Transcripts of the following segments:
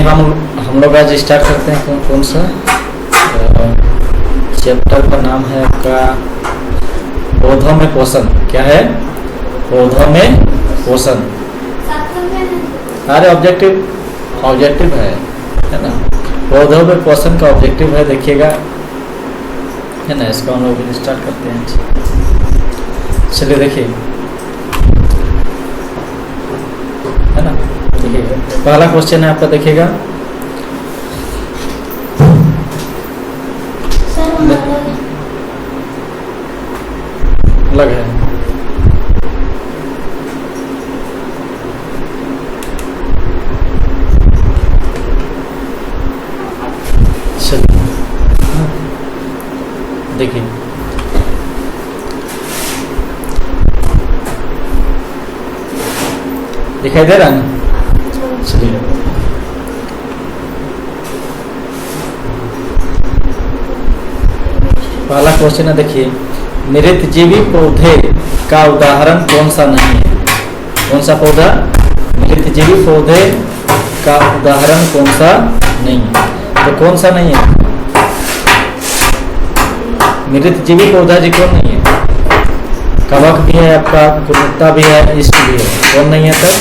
हम लोग आज स्टार्ट करते हैं कौन सा चैप्टर का नाम है आपका पौधों में पोषण। क्या है? पौधों में पोषण। अरे ऑब्जेक्टिव है ना। पौधों में पोषण का ऑब्जेक्टिव है, देखिएगा, है ना। इसको हम लोग स्टार्ट करते हैं। चलिए देखिए, है ना। देखिएगा, पहला क्वेश्चन है आपका, देखिएगा। अलग है। चलिए देखिए, दिखाई दे रहा है ना। चलिए पहला क्वेश्चन है, देखिए, मृतजीवी पौधे का उदाहरण कौन सा नहीं है? कौन सा पौधा? मृतजीवी पौधे का उदाहरण कौन सा नहीं है? तो कौन सा नहीं है? मृतजीवी पौधा जी कौन नहीं है? कवक भी है आपका, कुरुत्ता भी है, इष्ट भी है। कौन नहीं है? तब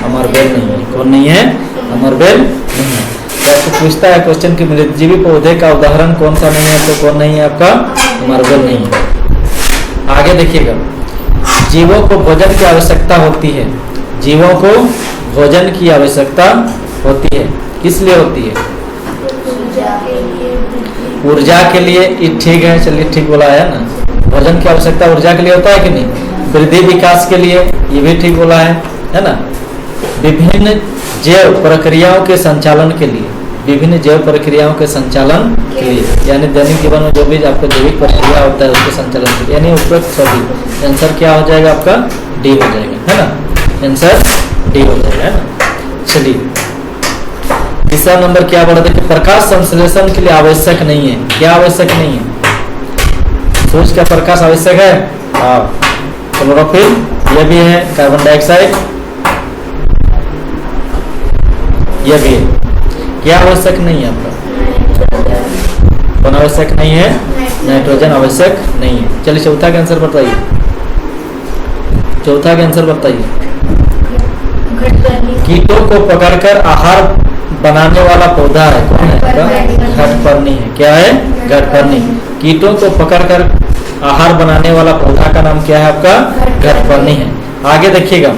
अमरबेल नहीं है। कौन नहीं है? अमरबेल नहीं है। तो आपको पूछता है क्वेश्चन कि मृतजीवी पौधे का उदाहरण कौन सा नहीं है, तो कौन नहीं है आपका? अमरबेल नहीं है। आगे देखिएगा, जीवों को भोजन की आवश्यकता होती है। जीवों को भोजन की आवश्यकता होती है, किस लिए होती है? ऊर्जा के लिए। ठीक है, चलिए, ठीक बोला है ना। भोजन की आवश्यकता ऊर्जा के लिए होता है कि नहीं? वृद्धि विकास के लिए, ये भी ठीक बोला है ना। विभिन्न जैव प्रक्रियाओं के संचालन के लिए, विभिन्न जैव प्रक्रियाओं के संचालन के लिए, यानी दैनिक जीवन में जो भी आपका जैविक प्रक्रिया होता है उसके संचालन के लिए, यानी उपरोक्त सभी। आंसर क्या हो जाएगा आपका? डी हो जाएगा, है ना। आंसर डी हो जाएगा, है ना। चलिए, तीसरा नंबर क्या बोला? देखिए, प्रकाश संश्लेषण के लिए आवश्यक नहीं है। क्या आवश्यक नहीं है? सूर्य का प्रकाश आवश्यक है। हाँ, क्लोरोफिल, यह भी है। कार्बन डाइऑक्साइड, यह भी है। क्या आवश्यक नहीं है आपका? कौन आवश्यक नहीं है? नाइट्रोजन आवश्यक नहीं है। चलिए, चौथा का आंसर बताइए। चौथा का आंसर बताइए। कीटों को पकड़कर आहार बनाने वाला पौधा है, कौन है? घटपर्णी है। क्या है? घटपर्णी। कीटों को पकड़कर आहार बनाने वाला पौधा का नाम क्या है आपका? घटपर्णी है। आगे देखिएगा,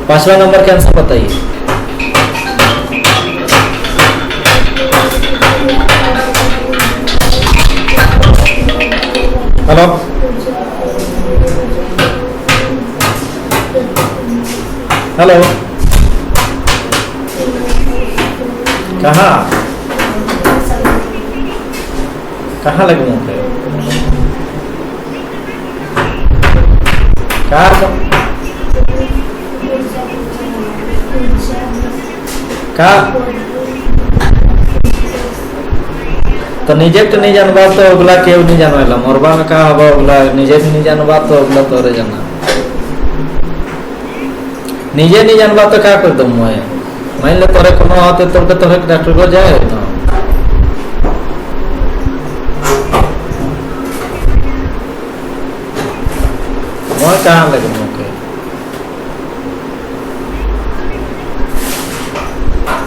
पांचवा नंबर का आंसर बताइए। हेलो, हेलो, कहाँ लगे मुँह पे? तो निजे तो नहीं जानबा तो अगला केव नहीं जानवाला। मोरबा में कहा हवा अगला निजे नहीं जानबा तो अगला तोरे जाना। निजे नहीं जानबा तो क्या कर दूँ मैं? मान ले तोरे कोनो होते तो तोरे डॉक्टर को जाए तो मैं कहाँ लगे मुझे?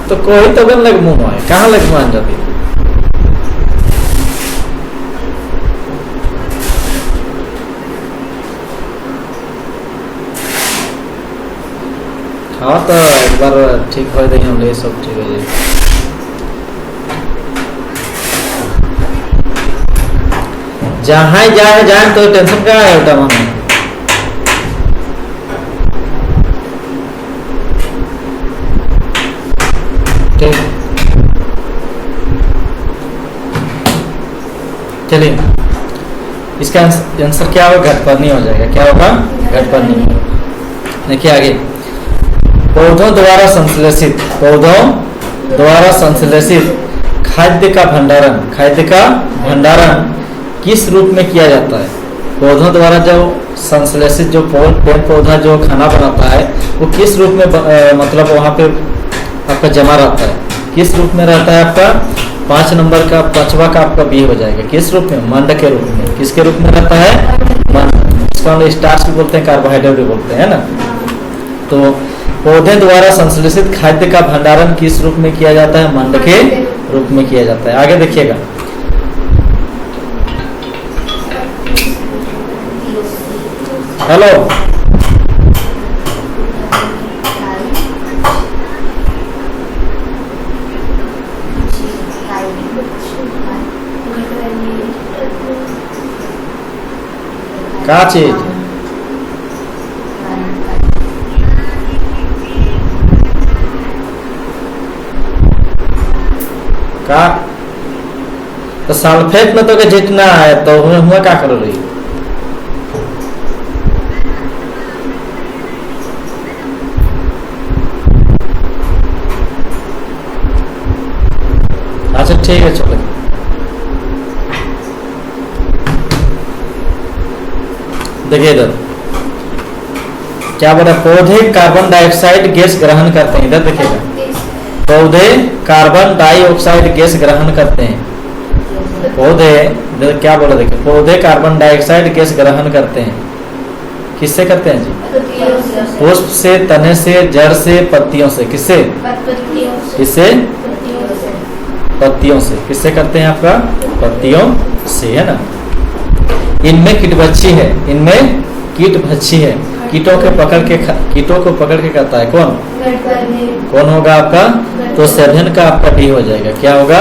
तो कोई तो बन लग मुँह में, कहाँ लग मान जाती? हाँ, तो एक बार ठीक हो जाए, हम सब ठीक हो जाए। जहाँ जाए तो टेंशन क्या है उठा मन में? ठीक, चलिए, इसका आंसर क्या होगा? घटपर्णी हो जाएगा। क्या होगा? घटपर्णी। देखिए आगे, पौधों द्वारा संश्लेषित खाद्य का भंडारण किस रूप में किया जाता है? पौधों द्वारा जो संश्लेषित जो पेड़ पौधा जो खाना बनाता है वो किस रूप में मतलब वहाँ पे आपका जमा रहता है। किस रूप में रहता है आपका? 5 नंबर का 5वां का आपका बी हो जाएगा। किस रूप में? मंड के रूप में। किसके रूप में रहता है? मंड। इसको हम स्टार्च भी बोलते हैं, कार्बोहाइड्रेट भी बोलते हैं, है ना। तो पौधे द्वारा संश्लेषित खाद्य का भंडारण किस रूप में किया जाता है? मंड के रूप में किया जाता है। आगे देखिएगा, हेलो, क्या चीज? का तो सल्फेट में तो के जितना है तो हुआ क्या करो रही? अच्छा ठीक है, चलो देखिए इधर क्या बोला, पौधे कार्बन डाइऑक्साइड गैस ग्रहण करते हैं। इधर देखिएगा, पौधे कार्बन डाइऑक्साइड गैस ग्रहण करते हैं। पौधे क्या बोला, देखिए पौधे कार्बन डाइऑक्साइड गैस ग्रहण करते हैं। किससे करते हैं जी? पुष्प से, तने से, जड़ से, पत्तियों से। किससे? किससे? पत्तियों से। किससे करते हैं आपका? पत्तियों से, है ना। इनमें कीटभक्षी है, इनमें कीटभक्षी है। कीटों को पकड़ के खाता है कौन? कौन होगा आपका? तो सेवन का आपका डी हो जाएगा। क्या होगा?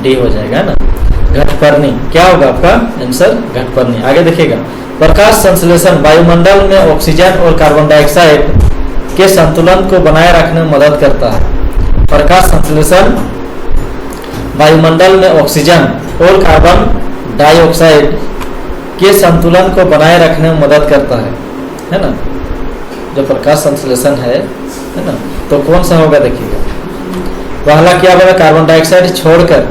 डी हो जाएगा ना, घटपर्णी। क्या होगा आपका आंसर? घटपर्णी। आगे देखिएगा, प्रकाश संश्लेषण वायुमंडल में ऑक्सीजन और कार्बन डाइऑक्साइड के संतुलन को बनाए रखने में मदद करता है। प्रकाश संश्लेषण वायुमंडल में ऑक्सीजन और कार्बन डाइऑक्साइड के संतुलन को बनाए रखने में मदद करता है ना। जो प्रकाश संश्लेषण है ना, तो कौन सा होगा देखिएगा, पहला क्या होगा? कार्बन डाइऑक्साइड छोड़कर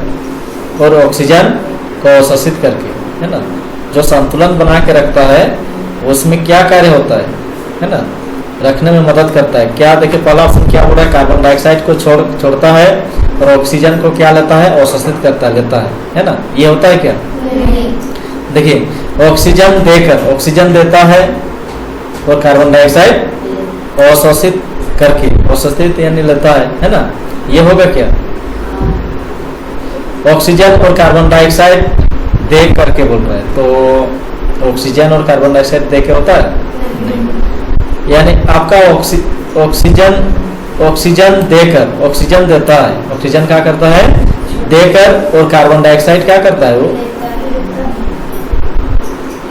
और ऑक्सीजन को अवशोषित करके, है ना। जो संतुलन बना के रखता है उसमें क्या कार्य होता है ना, रखने में मदद करता है। क्या देखिए, पहला ऑप्शन क्या हो रहा है? कार्बन डाइऑक्साइड को छोड़ता है और ऑक्सीजन को क्या लेता है? अवशोषित लेता है ना। ये होता है क्या? देखिए, ऑक्सीजन देकर, ऑक्सीजन देता है और कार्बन डाइऑक्साइड अवशोषित करके, अवशोषित यानी लेता है ना। ये होगा क्या? ऑक्सीजन और कार्बन डाइऑक्साइड दे करके बोल रहा है, तो ऑक्सीजन और कार्बन डाइऑक्साइड दे के होता है नहीं। यानी आपका ऑक्सीजन देकर, ऑक्सीजन देता है, ऑक्सीजन क्या करता है? देकर, और कार्बन डाइऑक्साइड क्या करता है? वो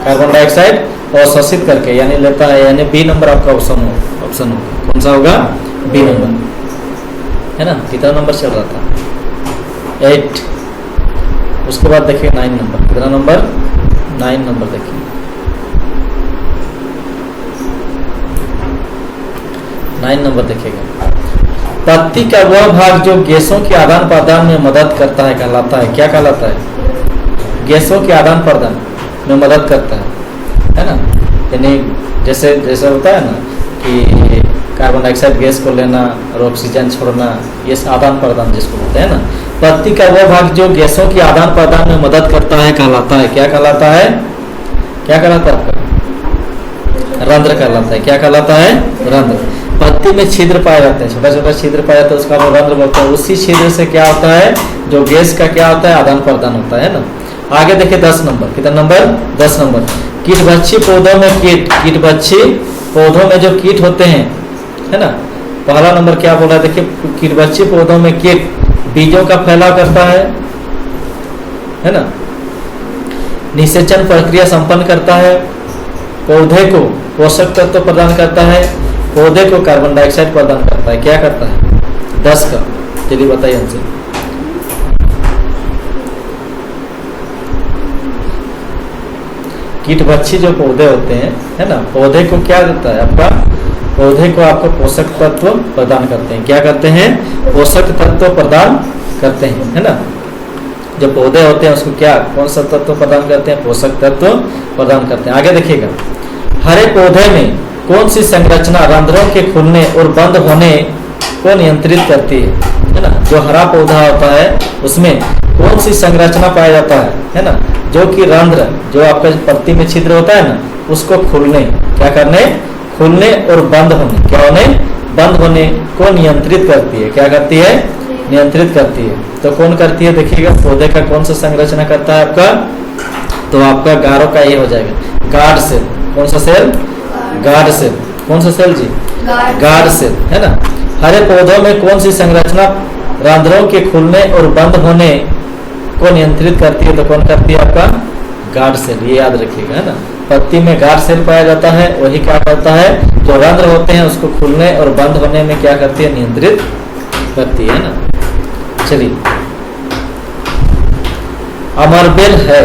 कार्बन डाइऑक्साइड अवशोषित करके यानी लेता है, यानी बी नंबर आपका ऑप्शन होगा। कौन सा होगा? बी नंबर, है ना। कितना नंबर चल रहा था? 8। उसके बाद देखिए 9 नंबर। कितना नंबर? 9 नंबर देखिए, 9 नंबर देखिएगा। पत्ती का वह भाग जो गैसों के आदान प्रदान में मदद करता है कहलाता है। क्या कहलाता है? गैसों के आदान प्रदान में मदद करता है ना। यानी जैसे होता है ना कि कार्बन डाइऑक्साइड गैस को लेना और ऑक्सीजन छोड़ना, ये आदान प्रदान जिसको बोलते हैं ना। पत्ती का वह भाग जो गैसों के आदान प्रदान में मदद करता है कहलाता है। क्या कहलाता है? क्या कहलाता है आपका? रंध्र कहलाता है। क्या कहलाता है? रंध्र। पत्ती में छिद्र पाए जाते हैं, छोटा छोटा छिद्र पाया जाता है, उसका रंध्र बोलते हैं। उसी छिद्र से क्या होता है? जो गैस का क्या होता है? आदान प्रदान होता है ना। आगे देखिए 10 नंबर। कितना नंबर? 10 नंबर। कीटभक्षी पौधों में कीटभक्षी पौधों में जो कीट होते हैं, है ना। पहला नंबर क्या बोला? देखिए, कीटभक्षी पौधों में कीट बीजों का फैलाव करता है ना। निषेचन प्रक्रिया संपन्न करता है, पौधे को पोषक तत्व प्रदान करता है, पौधे को कार्बन डाइऑक्साइड प्रदान करता है। क्या करता है? 10 का चलिए बताइए हमसे। कीटभक्षी जो पौधे होते हैं, है ना, पौधे को क्या देता है? आपका पौधे को आपको पोषक तत्व प्रदान करते हैं। क्या करते हैं? पोषक तत्व प्रदान करते हैं, है ना। जो पौधे होते हैं उसको क्या, कौन सा तत्व प्रदान करते हैं? पोषक तत्व प्रदान करते हैं। आगे देखिएगा, हरे पौधे में कौन सी संरचना रंध्रों के खुलने और बंद होने को नियंत्रित करती है ना। जो हरा पौधा होता है उसमें कौन सी संरचना पाया जाता है ना, जो कि रंध्र, जो आपका पत्ती में छिद्र होता है ना, उसको खुलने, क्या करने, खुलने और बंद होने, क्या होने, बंद होने को नियंत्रित करती है। क्या करती है, नियंत्रित करती है। तो कौन करती है, देखिएगा पौधे का कौन सा संरचना करता है आपका, तो आपका गारो का ये हो जाएगा गार्ड सेल। कौन सा सेल, गार्ड सेल। कौन सा सेल जी, गार्ड सेल, है ना। हरे पौधों में कौन सी संरचना रंध्रों के खुलने और बंद होने को नियंत्रित करती है, तो कौन करती है, आपका गार्ड सेल। ये याद रखिएगा, है ना। पत्ती में गार्ड सेल पाया जाता है, वही क्या करता है, जो रंध्र होते हैं उसको खुलने और बंद होने में क्या करती है, नियंत्रित करती है ना। चलिए, अमरबेल है,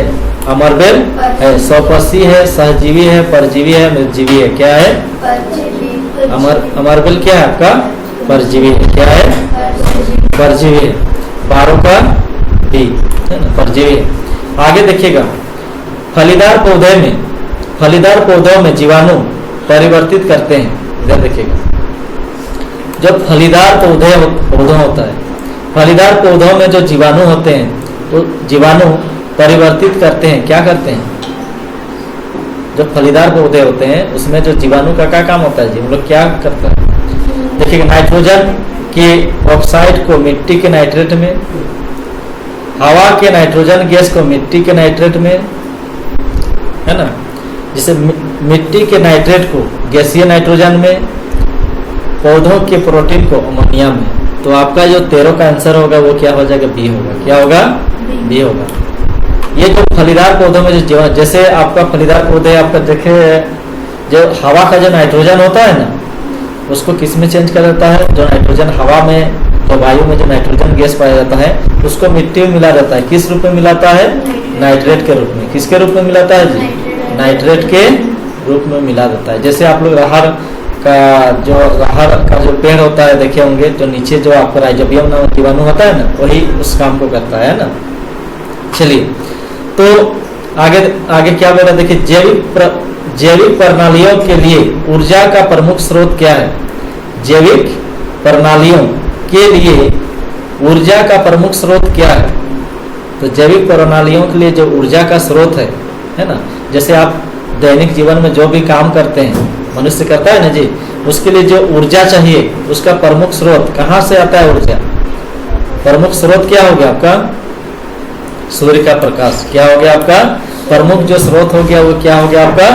अमरबेल है, स्वपसी है, सहजीवी है, परजीवी है, मृतजीवी है। क्या है, अमरबेल क्या है आपका, परजीवी है। क्या है, परजीवी है। 12 का डी, है ना, परजीवी है। आगे देखिएगा, फलीदार पौधे में, फलीदार पौधों में जीवाणु परिवर्तित करते हैं। इधर देखिएगा, जब फलीदार पौधा होता है, फलीदार पौधों में जो जीवाणु होते हैं, तो जीवाणु परिवर्तित करते हैं। क्या करते हैं, जो फलीदार पौधे होते हैं उसमें जो जीवाणु का क्या काम होता है जी, हम लोग क्या करते हैं, देखिए नाइट्रोजन के ऑक्साइड को मिट्टी के नाइट्रेट में, हवा के नाइट्रोजन गैस को मिट्टी के नाइट्रेट में, है ना। जैसे मिट्टी के नाइट्रेट को गैसीय नाइट्रोजन में, पौधों के प्रोटीन को अमोनिया में। तो आपका जो 13 का आंसर होगा वो क्या हो जाएगा, बी होगा। क्या होगा, बी होगा। ये जो फलीदार पौधों में जो जीवाणु, जैसे आपका फलीदार पौधे आपका देखे, जो हवा का जो नाइट्रोजन होता है ना, उसको किस में चेंज कर देता है, जो नाइट्रोजन हवा में, तो वायु में जो नाइट्रोजन गैस पाया जाता है उसको मिट्टी में मिला जाता है। किस रूप में मिलाता है, नाइट्रेट के रूप में। किसके रूप में मिलाता है जी, नाइट्रेट के रूप में मिला देता है। जैसे आप लोग राहर का जो पेड़ होता है देखे होंगे, जो नीचे जो आपका राइजोबियम नामक जीवाणु होता है ना, वही उस काम को करता है ना। चलिए, तो आगे क्या बोल रहा है, देखिए, जैविक प्रणालियों के लिए ऊर्जा का प्रमुख स्रोत क्या है। जैविक प्रणालियों के लिए ऊर्जा का प्रमुख स्रोत क्या है, तो जैविक प्रणालियों के लिए जो ऊर्जा का स्रोत है ना, जैसे आप दैनिक जीवन में जो भी काम करते हैं, मनुष्य करता है ना जी, उसके लिए जो ऊर्जा चाहिए उसका प्रमुख स्रोत कहाँ से आता है, ऊर्जा प्रमुख स्रोत क्या हो गया आपका, सूर्य का प्रकाश। क्या हो गया आपका, प्रमुख जो स्रोत हो गया वो क्या हो गया आपका,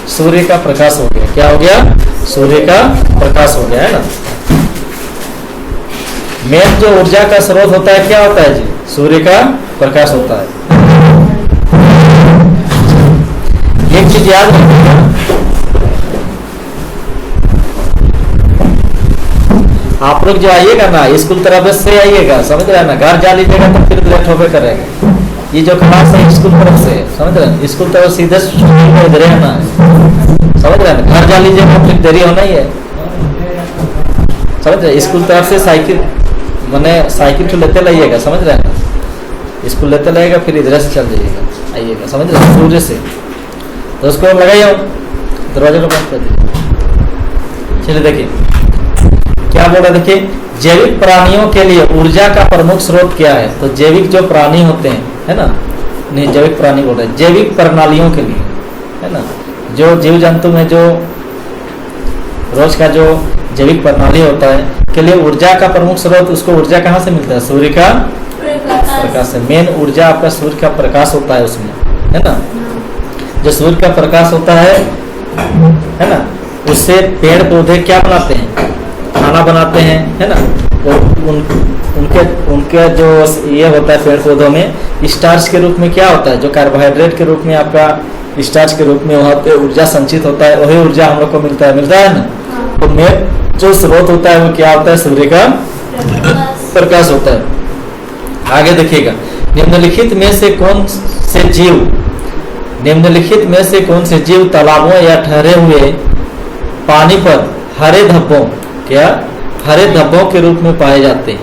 सूर्य का प्रकाश हो गया। क्या हो गया, सूर्य का प्रकाश हो गया, है ना। मेन जो ऊर्जा का स्रोत होता है क्या होता है जी, सूर्य का प्रकाश होता है। एक चीज याद रखिएगा, आप लोग जो आइएगा ना स्कूल तरफ से आइएगा, समझ रहे हैं ना, घर जा लीजिएगा तो फिर लेट होवे करेगा। ये जो क्लास है स्कूल तरफ से, समझ रहे हैं, स्कूल तरफ सीधे इधर है ना, समझ रहे हैं। घर जा लीजिएगा फिर देरी होना ही है, समझ रहे। स्कूल तरफ से साइकिल मैंने साइकिल तो लेते लाइएगा, समझ रहे हैं ना, स्कूल लेते लाइएगा फिर इधर से चल जाइएगा, आइएगा, समझ रहे हैं, सूर्य से। तो उसको लगाइए, दरवाजा को बंद कर दीजिए। चलिए देखिए क्या बोल रहा है, देखिए, जैविक प्राणियों के लिए ऊर्जा का प्रमुख स्रोत क्या है, तो जैविक जो प्राणी होते हैं, है ना, नहीं जैविक प्राणी बोल रहे हैं, जैविक प्रणालियों के लिए, है ना, जो जीव जंतु में जो रोज का जो जैविक प्रणाली होता है के लिए ऊर्जा का प्रमुख स्रोत, उसको ऊर्जा कहाँ से मिलता है, सूर्य का प्रकाश से। मेन ऊर्जा आपका सूर्य का प्रकाश होता है उसमें, है ना। जो सूर्य का प्रकाश होता है ना, उससे पेड़ पौधे क्या बनाते हैं, खाना बनाते हैं, है ना। उनके जो ये होता है पेड़ पौधों में स्टार्च के रूप में क्या होता है, जो कार्बोहाइड्रेट के रूप में आपका स्टार्च के रूप में वहाँ पे ऊर्जा संचित होता है, वही ऊर्जा हम लोग को मिलता है ना। तो मेन जो स्रोत होता है वो क्या होता है, सूर्य का प्रकाश होता है। आगे देखिएगा, निम्नलिखित में से कौन से जीव तालाबों या ठहरे हुए पानी पर हरे धब्बों, क्या हरे धब्बों के रूप में पाए जाते हैं,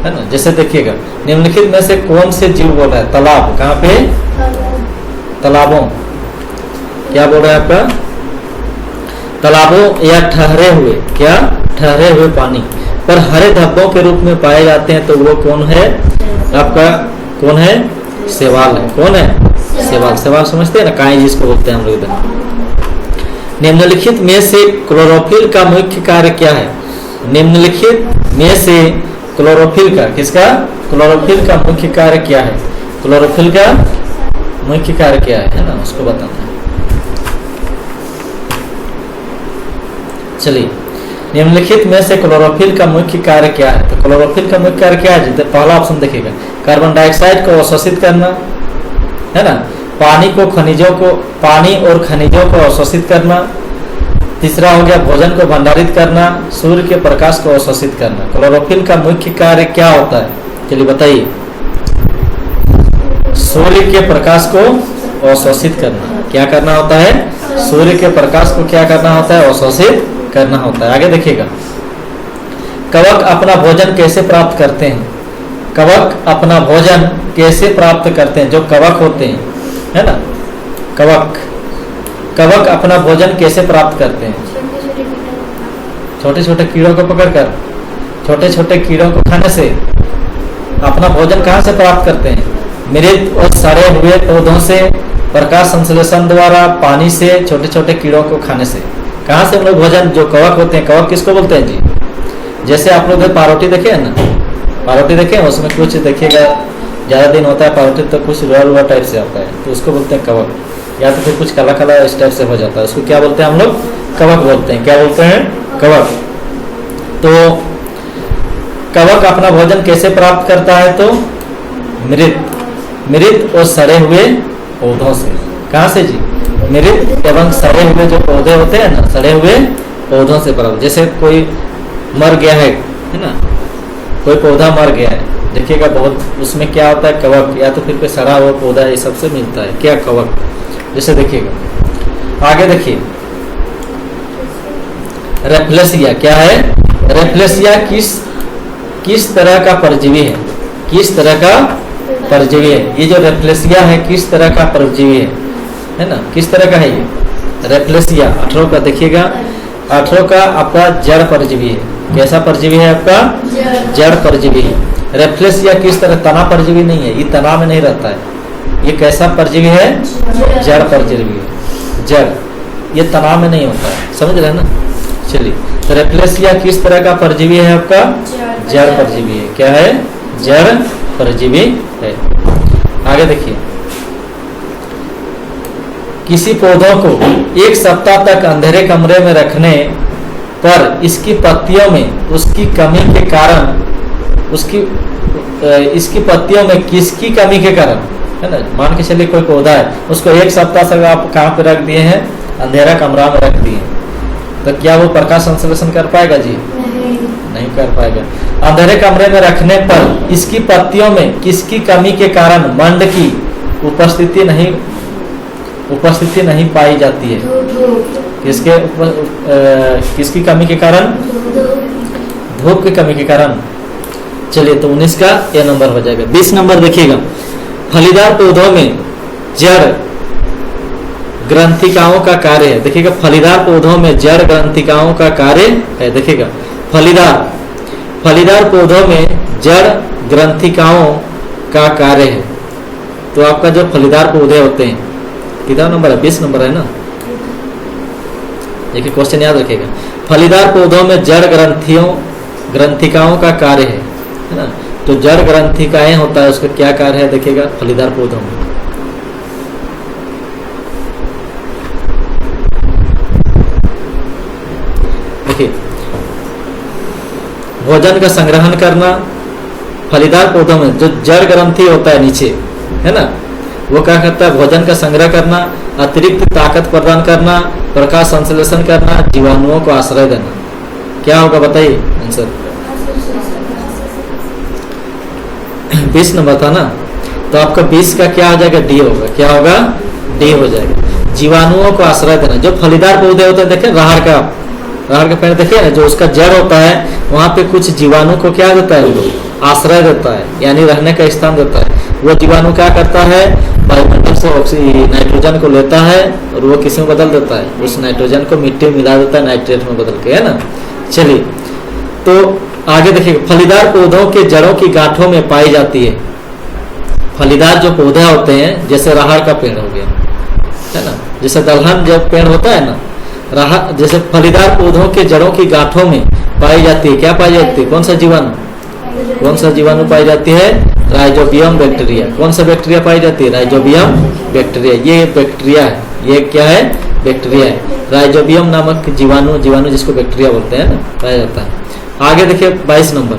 है ना। जैसे देखिएगा, निम्नलिखित में से कौन से जीव बोल रहा है, तालाब, कहाँ पे, तालाबों, क्या बोल रहा है आपका, तालाबों या ठहरे हुए, क्या ठहरे हुए पानी पर हरे धब्बों के रूप में पाए जाते हैं, तो वो कौन है आपका? कौन है? शैवाल है। कौन है? शैवाल। शैवाल समझते हैं ना, काई जिसको बोलते हैं हम लोग इधर। निम्नलिखित में से क्लोरोफिल का मुख्य कार्य क्या है? निम्नलिखित में से क्लोरोफिल का, किसका? क्लोरोफिल का मुख्य कार्य क्या है? क्लोरोफिल का मुख्य कार्य क्या है ना, उसको बताना है। चलिए, निम्नलिखित में से क्लोरोफिल का मुख्य कार्य क्या है? तो क्लोरोफिल का मुख्य कार्य क्या है? पहला ऑप्शन देखिएगा, कार्बन डाइऑक्साइड को अवशोषित करना, है ना। पानी और खनिजों को अवशोषित करना। तीसरा हो गया भोजन को भंडारित करना, सूर्य के प्रकाश को अवशोषित करना। क्लोरोफिल का मुख्य कार्य क्या होता है? चलिए बताइए। सूर्य के प्रकाश को अवशोषित करना। क्या करना होता है? सूर्य के प्रकाश को क्या करना होता है? अवशोषित करना होता है। आगे देखिएगा, कवक अपना भोजन कैसे प्राप्त करते हैं? कवक अपना भोजन कैसे प्राप्त करते हैं? जो कवक होते हैं, है ना, कवक अपना भोजन कैसे प्राप्त करते हैं? छोटे छोटे कीड़ों को पकड़कर, छोटे छोटे कीड़ों को खाने से अपना भोजन कहाँ से प्राप्त करते हैं? मृत और सड़े हुए पौधों से, प्रकाश संश्लेषण द्वारा, पानी से, छोटे छोटे कीड़ों को खाने से। कहाँ से हम लोग भोजन, जो कवक होते हैं, कवक किसको बोलते हैं जी? जैसे आप लोग पारोटी देखे है ना, पारोटी देखे, उसमें कुछ देखिएगा ज़्यादा दिन होता है पारोटी तो कुछ रुआ टाइप से आता है, तो उसको बोलते हैं कवक। या तो फिर कुछ काला काला इस टाइप से हो जाता है, उसको क्या बोलते हैं हम लोग? कवक बोलते हैं। क्या बोलते हैं? कवक। तो कवक अपना भोजन कैसे प्राप्त करता है? तो मृत और सड़े हुए पौधों से। कहाँ से जी? मृत एवं सड़े हुए जो पौधे होते हैं ना, सड़े हुए पौधों से प्राप्त। जैसे कोई मर गया है ना, कोई पौधा मर गया है, देखिएगा बहुत उसमें क्या होता है? कवक, या तो फिर कोई सड़ा हुआ पौधा, ये सबसे मिलता है क्या? कवक। जैसे देखिएगा, आगे देखिए, रेफ्लेसिया क्या है? रेफ्लेसिया किस तरह का परजीवी है? किस तरह का परजीवी है? ये जो रेफ्लेसिया है किस तरह का परजीवी है ना, किस तरह का है ये रेफ्लेसिया? 18 का देखिएगा, 18 का आपका जड़ परजीवी है। कैसा परजीवी है आपका? जड़ परजीवी है। रेफ्लेसिया किस तरह? तना परजीवी नहीं है, ये तना में नहीं रहता है। ये कैसा परजीवी है? जड़ परजीवी है। जड़, ये तना में नहीं होता है, समझ रहे हैं ना। चलिए, तो रेफ्लेसिया किस तरह का परजीवी है आपका? जड़ परजीवी है। क्या है? जड़ परजीवी है। आगे देखिए, किसी पौधों को 1 सप्ताह तक अंधेरे कमरे में रखने पर इसकी पत्तियों में उसकी कमी के कारण, इसकी पत्तियों में किसकी कमी के कारण, है ना, मान के चलिए कोई पौधा है, उसको 1 सप्ताह तक आप कहाँ पे रख दिए हैं? अंधेरा कमरा में रख दिए, तो क्या वो प्रकाश संश्लेषण कर पाएगा जी? नहीं कर पाएगा। अंधेरे कमरे में रखने पर इसकी पत्तियों में किसकी कमी के कारण मंड की उपस्थिति नहीं पाई जाती है? किसकी कमी के कारण? धूप की कमी के कारण। चलिए, तो 19 का ए नंबर हो जाएगा। 20 नंबर देखिएगा, फलीदार पौधों में जड़ ग्रंथिकाओं का कार्य है। देखिएगा, फलीदार पौधों में जड़ ग्रंथिकाओं का कार्य है। देखिएगा, फलीदार पौधों में जड़ ग्रंथिकाओं का कार्य है। तो आपका जो फलीदार पौधे होते हैं, कितना नंबर है? 20 नंबर है ना। देखिए, क्वेश्चन याद रखिएगा, फलीदार पौधों में जड़ ग्रंथिकाओं का कार्य है ना। तो जड़ ग्रंथिकाएं होता है, उसका क्या कार्य है? देखिएगा, फलीदार पौधों में देखिए, भोजन का संग्रहण करना। फलीदार पौधों में जो जड़ ग्रंथि होता है नीचे, है ना, वो क्या करता है? भोजन का संग्रह करना, अतिरिक्त ताकत प्रदान करना, प्रकाश संश्लेषण करना, जीवाणुओं को आश्रय देना। क्या होगा बताइए आंसर? 20 नंबर था ना, तो आपका 20 का क्या हो जाएगा? डी होगा। क्या होगा? डी हो जाएगा। जीवाणुओं को आश्रय देना। जो फलीदार पौधे होते हैं, देखे राहर का पेड़ देखे ना, जो उसका जड़ होता है, वहां पे कुछ जीवाणु को क्या देता है? वो आश्रय देता है, यानी रहने का स्थान देता है। वो जीवाणु क्या करता है? वायुमंडल से नाइट्रोजन को लेता है और वो किस में बदल देता है? उस नाइट्रोजन को मिट्टी में मिला देता है, नाइट्रेट में बदल के, है ना। चलिए, तो आगे देखिए, फलीदार पौधों के जड़ों की गांठों में पाई जाती है। फलीदार जो पौधे होते हैं, जैसे राहड़ का पेड़ हो गया, है ना, जैसे दलहन जब पेड़ होता है ना, राहड़ जैसे फलीदार पौधों के जड़ों की गांठों में पाई जाती है। क्या पाई जाती है? कौन सा जीवाणु? कौन सा जीवाणु पाई जाती है? Rhizobium bacteria. कौन सा बैक्टीरिया पाई जाती है? Rhizobium bacteria. ये बैक्टीरिया है, ये क्या है? बैक्टीरिया है। राइजोबियम नामक जीवाणु, जीवाणु जिसको बैक्टीरिया बोलते हैं ना, पाया जाता है। आगे देखिए 22 नंबर,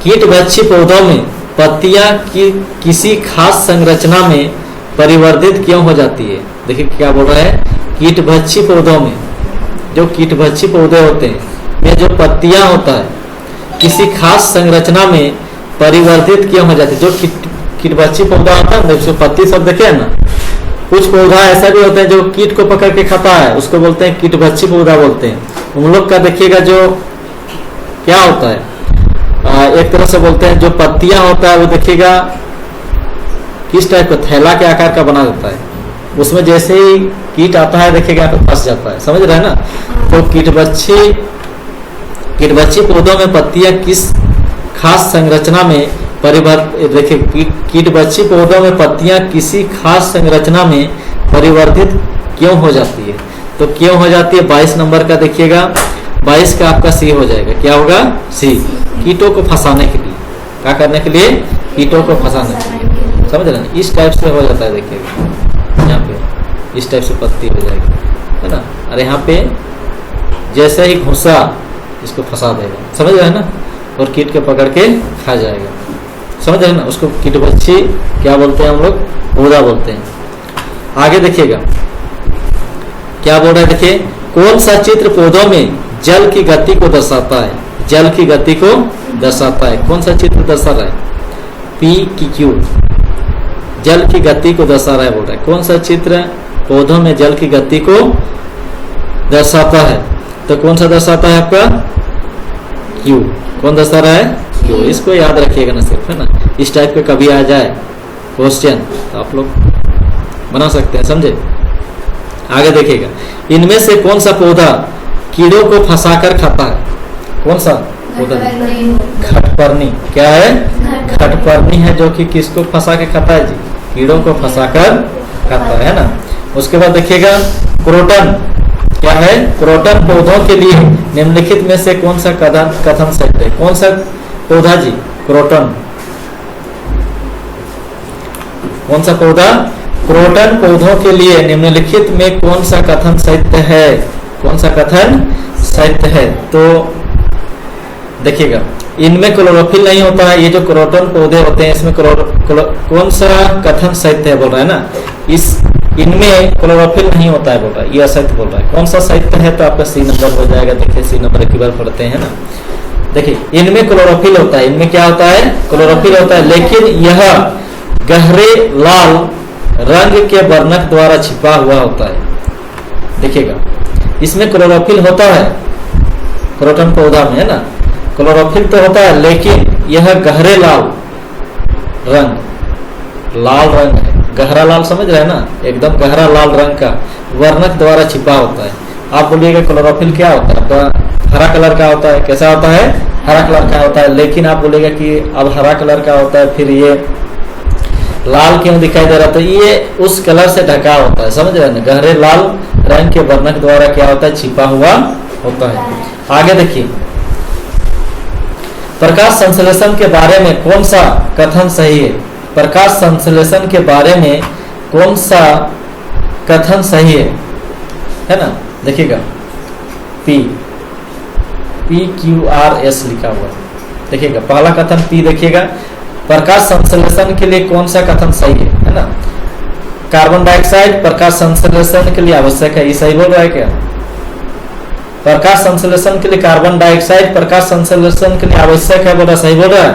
कीटभक्षी पौधों में पत्तियां की किसी खास संरचना में परिवर्तित क्यों हो जाती है? देखिए क्या बोल रहा है, कीटभक्षी पौधों में, जो कीटभक्षी पौधे होते हैं, में जो पत्तियां होता है किसी खास संरचना में परिवर्तित क्यों हो जाती है? जो कीटभक्षी पौधा होता है, जो पत्ती सब देखे ना, कुछ पौधा ऐसा भी होता है जो कीट को पकड़ के खाता है, उसको बोलते हैं कीटभक्षी पौधा बोलते हैं। उन लोग का देखिएगा जो क्या होता है, एक तरह से बोलते हैं जो पत्तियां होता है वो देखिएगा किस टाइप का थैला के आकार का बना देता है, उसमें जैसे ही कीट आता है देखिएगा तो फंस जाता है, समझ रहे हैं ना। तो कीटभक्षी पौधों में पत्तियां किस खास संरचना में परिवर्तित, देखिए कीटभक्षी पौधों में पत्तियां किसी खास संरचना में परिवर्तित क्यों हो जाती है? तो क्यों हो जाती है? 22 नंबर का देखिएगा, 22 का आपका सी हो जाएगा। क्या होगा? सी। कीटों को फंसाने के लिए। क्या करने के लिए? कीटों को फंसाने के लिए, समझ रहे हैं। इस टाइप से हो जाता है, देखिएगा यहाँ पे इस टाइप से पत्ती हो जाएगी, है ना। और यहाँ पे जैसे ही घुसा इसको फंसा देगा, समझ रहे हैं ना, और कीट के पकड़ के खा जाएगा, समझ रहे हैं ना। उसको कीटभक्षी क्या बोलते हैं हम लोग? पौधा बोलते हैं। आगे देखिएगा क्या बोल रहा है, देखिए कौन सा चित्र पौधों में जल की गति को दर्शाता है? जल की गति को दर्शाता है। कौन सा चित्र दर्शा रहा है? पी की क्यू, जल की गति को दर्शा रहा है बोल रहा है। कौन सा चित्र पौधों में जल की गति को दर्शाता है? तो कौन सा दर्शाता है आपका? क्यू। कौन दर्शा रहा है? क्यू। इसको याद रखिएगा ना सिर्फ, है ना। इस टाइप के कभी आ जाए क्वेश्चन तो आप लोग बना सकते हैं, समझे। आगे देखिएगा, इनमें से कौन सा पौधा कीड़ों को फंसाकर खाता है? कौन सा पौधा? घटपर्णी। क्या है? घटपर्णी है, जो कि किसको फंसा के खाता है जी? कीड़ों को फंसाकर खाता है ना। उसके बाद देखिएगा क्रोटन। क्या है? क्रोटन पौधों के लिए निम्नलिखित में से कौन सा कथन सत्य है? कौन सा पौधा जी? क्रोटन। कौन सा पौधा? क्रोटन पौधों के लिए निम्नलिखित में कौन सा कथन सत्य है? कौन सा कथन सत्य है? तो देखिएगा, इनमें क्लोरोफिल नहीं होता है। ये जो क्रोटन पौधे होते हैं इसमें कौन सा कथन सत्य है बोल रहा है ना, इनमें क्लोरोफिल नहीं होता है बोल रहा है, ये असत्य बोल रहा है। कौन सा सत्य है? तो आपका सी नंबर हो जाएगा। देखिए सी नंबर एक बार पढ़ते हैं ना। देखिए इनमें क्लोरोफिल होता है, इनमें क्या होता है? क्लोरोफिल होता है, लेकिन यह गहरे लाल रंग के वर्णक द्वारा छिपा हुआ होता है। देखिएगा इसमें क्लोरोफिल होता है क्रोटन पौधा में, है ना। क्लोरोफिल तो होता है, लेकिन यह गहरे लाल रंग है, गहरा लाल, समझ रहे हैं ना, एकदम गहरा लाल रंग का वर्णक द्वारा छिपा होता है। आप बोलिएगा क्लोरोफिल क्या होता है? आपका हरा कलर का होता है। कैसा होता है? हरा कलर का होता है। लेकिन आप बोलेगा कि अब हरा कलर का होता है, फिर ये लाल क्यों दिखाई दे रहा? तो ये उस कलर से ढका होता है, समझ रहे हैं ना। गहरे लाल रंग के वर्णक द्वारा क्या होता है? छिपा हुआ होता है। आगे देखिए, प्रकाश संश्लेषण के बारे में कौन सा कथन सही है? प्रकाश संश्लेषण के बारे में कौन सा कथन सही है ना। देखिएगा PQRS लिखा हुआ है। देखिएगा पहला कथन P, देखिएगा प्रकाश संश्लेषण के लिए कौन सा कथन सही है ना। कार्बन डाइऑक्साइड प्रकाश संश्लेषण के लिए आवश्यक है, ये सही बोल रहा है क्या? प्रकाश संश्लेषण के लिए कार्बन डाइऑक्साइड प्रकाश संश्लेषण के लिए आवश्यक है, बोल रहा, सही बोल रहा है।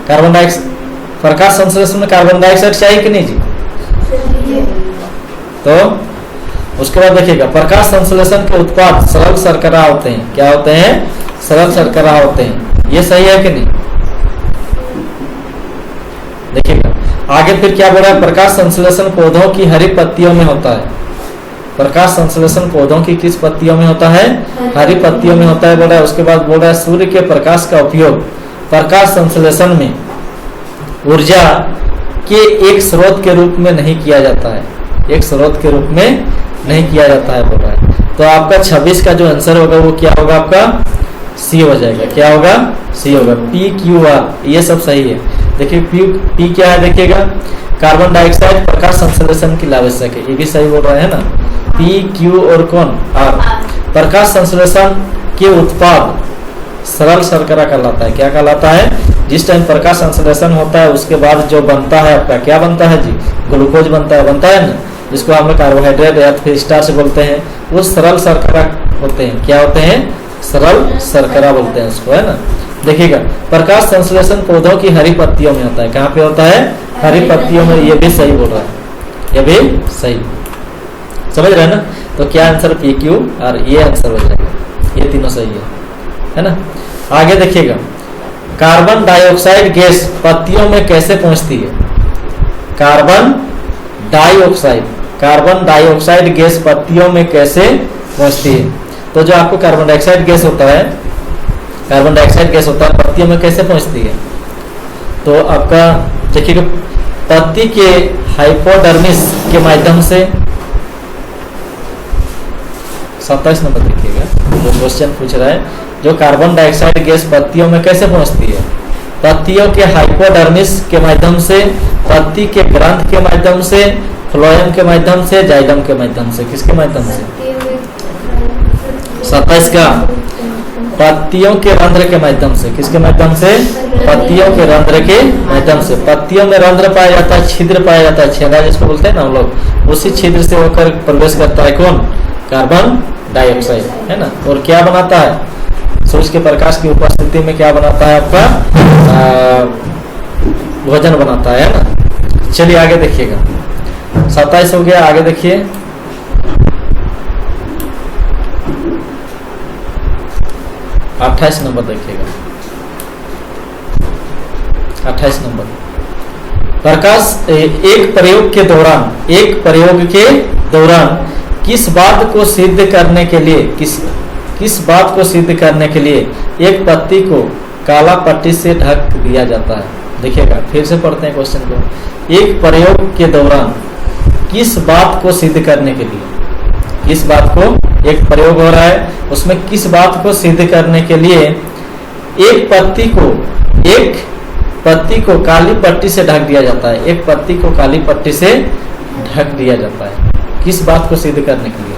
कार्बन डाइऑक्साइड प्रकाश संश्लेषण में कार्बन डाइऑक्साइड चाहिए कि नहीं जी? तो उसके बाद देखिएगा, प्रकाश संश्लेषण के उत्पाद सरल शर्करा होते हैं। क्या होते हैं? सरल शर्करा होते हैं। ये सही है कि नहीं? देखिएगा आगे फिर क्या बोल रहा है, प्रकाश संश्लेषण पौधों की हरी पत्तियों में होता है। प्रकाश संश्लेषण पौधों की किस पत्तियों में होता है? हरी पत्तियों में होता है बोल रहा है। उसके बाद बोल रहा है सूर्य के प्रकाश का उपयोग प्रकाश संश्लेषण में ऊर्जा के एक स्रोत के रूप में नहीं किया जाता है, एक स्रोत के रूप में नहीं किया जाता है बोल रहा है। तो आपका 26 का जो आंसर होगा वो क्या होगा? आपका सी हो जाएगा। क्या होगा? सी होगा। PQR ये सब सही है। देखिए पी क्या है देखिएगा, कार्बन डाइऑक्साइड प्रकाश संश्लेषण के लिए आवश्यक है, ये भी सही बोल रहा है ना। PQ और कौन? R प्रकाश संश्लेषण के उत्पाद सरल शर्करा कहलाता है। क्या कहलाता है? जिस टाइम प्रकाश संश्लेषण होता है उसके बाद जो बनता है आपका क्या बनता है जी? ग्लूकोज बनता है ना, जिसको हम लोग कार्बोहाइड्रेट या फिर स्टार्च बोलते हैं, वो सरल शर्करा होते हैं। क्या होते हैं? सरल शर्करा बोलते हैं उसको, है ना। देखिएगा प्रकाश संश्लेषण पौधों की हरी पत्तियों में होता है। कहाँ पे होता है? हरी पत्तियों में। ये भी सही बोल रहा है, ये भी सही, समझ रहे हैं ना। तो क्या आंसर? PQR ये आंसर हो जाएगा, ये तीनों सही है ना। आगे देखिएगा कार्बन डाइऑक्साइड गैस पत्तियों में कैसे पहुंचती है? कार्बन डाइऑक्साइड गैस पत्तियों में कैसे पहुंचती है? तो जो आपको कार्बन डाइऑक्साइड गैस होता है पत्तियों में कैसे पहुंचती है? तो आपका देखिएगा पत्ती के हाइपोडर्मिस के माध्यम से, 27 नंबर देखिएगा जो क्वेश्चन पूछ रहा है, जो कार्बन डाइऑक्साइड गैस पत्तियों में कैसे पहुंचती है? पत्तियों के हाइपोडर्मिस के माध्यम से, पत्ती के ग्रंथ के माध्यम से, फ्लोएम के माध्यम से, जाइलम के माध्यम से। किसके माध्यम से? 27 का पत्तियों के रंध्र के माध्यम से। किसके माध्यम से? पत्तियों के रंध्र के माध्यम से। पत्तियों में रंध्र पाया जाता है, छिद्र पाया जाता है, छेदा जिसको बोलते हैं ना हम लोग, उसी छिद्र से होकर प्रवेश करता है कौन? कार्बन डाइऑक्साइड, है ना। और क्या बनाता है? सूर्य के प्रकाश की उपस्थिति में क्या बनाता है? आपका भोजन बनाता है ना। चलिए आगे देखिएगा, 27 हो गया। आगे देखिए 28 नंबर देखिएगा, 28 नंबर। प्रकाश एक प्रयोग के दौरान किस बात को सिद्ध करने के लिए एक पत्ती को काला पट्टी से ढक दिया जाता है? देखिएगा फिर से पढ़ते हैं क्वेश्चन को। एक प्रयोग के दौरान किस बात को सिद्ध करने के लिए, किस बात को, एक प्रयोग हो रहा है उसमें किस बात को सिद्ध करने के लिए एक पत्ती को काली पट्टी से ढक दिया जाता है? एक पत्ती को काली पट्टी से ढक दिया जाता है किस बात को सिद्ध करने के लिए?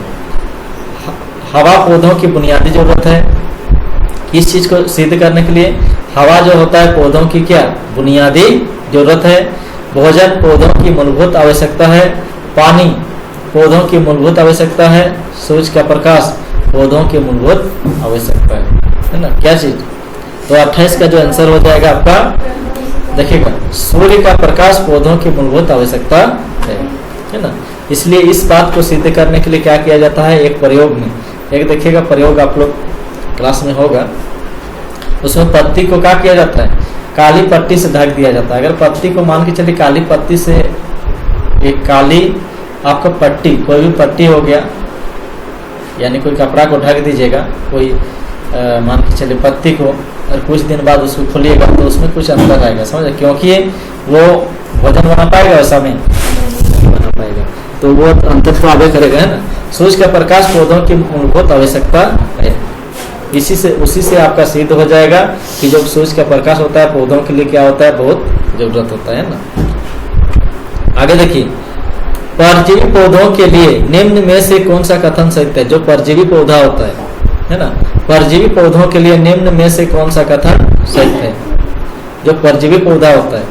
हवा पौधों की बुनियादी जरूरत है। किस चीज को सिद्ध करने के लिए? हवा जो होता है पौधों की क्या बुनियादी जरूरत है। भोजन पौधों की मूलभूत आवश्यकता है। पानी पौधों की मूलभूत आवश्यकता है। सूरज का प्रकाश पौधों की मूलभूत आवश्यकता है ना। क्या चीज? तो 28 का जो आंसर हो जाएगा आपका, देखिएगा सूर्य का प्रकाश पौधों की मूलभूत आवश्यकता है ना। इसलिए इस बात को सिद्ध करने के लिए क्या किया जाता है? एक प्रयोग में, एक देखिएगा प्रयोग आप लोग क्लास में होगा, उसमें पत्ती को क्या किया जाता है? काली पट्टी से ढक दिया जाता है। अगर पत्ती को मान के चलिए काली पट्टी से, एक काली आपका पट्टी, कोई भी पट्टी हो गया, यानी कोई कपड़ा को ढक दीजिएगा, कोई मान के चलिए पत्ती को, और कुछ दिन बाद उसको खोलिएगा तो उसमें कुछ अंतर आएगा, समझे? क्योंकि वो भोजन बना पाएगा वैसा में बना पाएगा, तो वो अंतर तो आगे करेगा, है ना। सूरज का प्रकाश पौधों की मूलभूत आवश्यकता है। उसी से आपका सिद्ध हो जाएगा कि जो सूरज का प्रकाश होता है पौधों के लिए क्या होता है? बहुत जरूरत होता है ना। आगे देखिए, परजीवी पौधों के लिए निम्न में से कौन सा कथन सत्य है? जो परजीवी पौधा होता है ना, परजीवी पौधों के लिए निम्न में से कौन सा कथन सत्य है? जो परजीवी पौधा होता है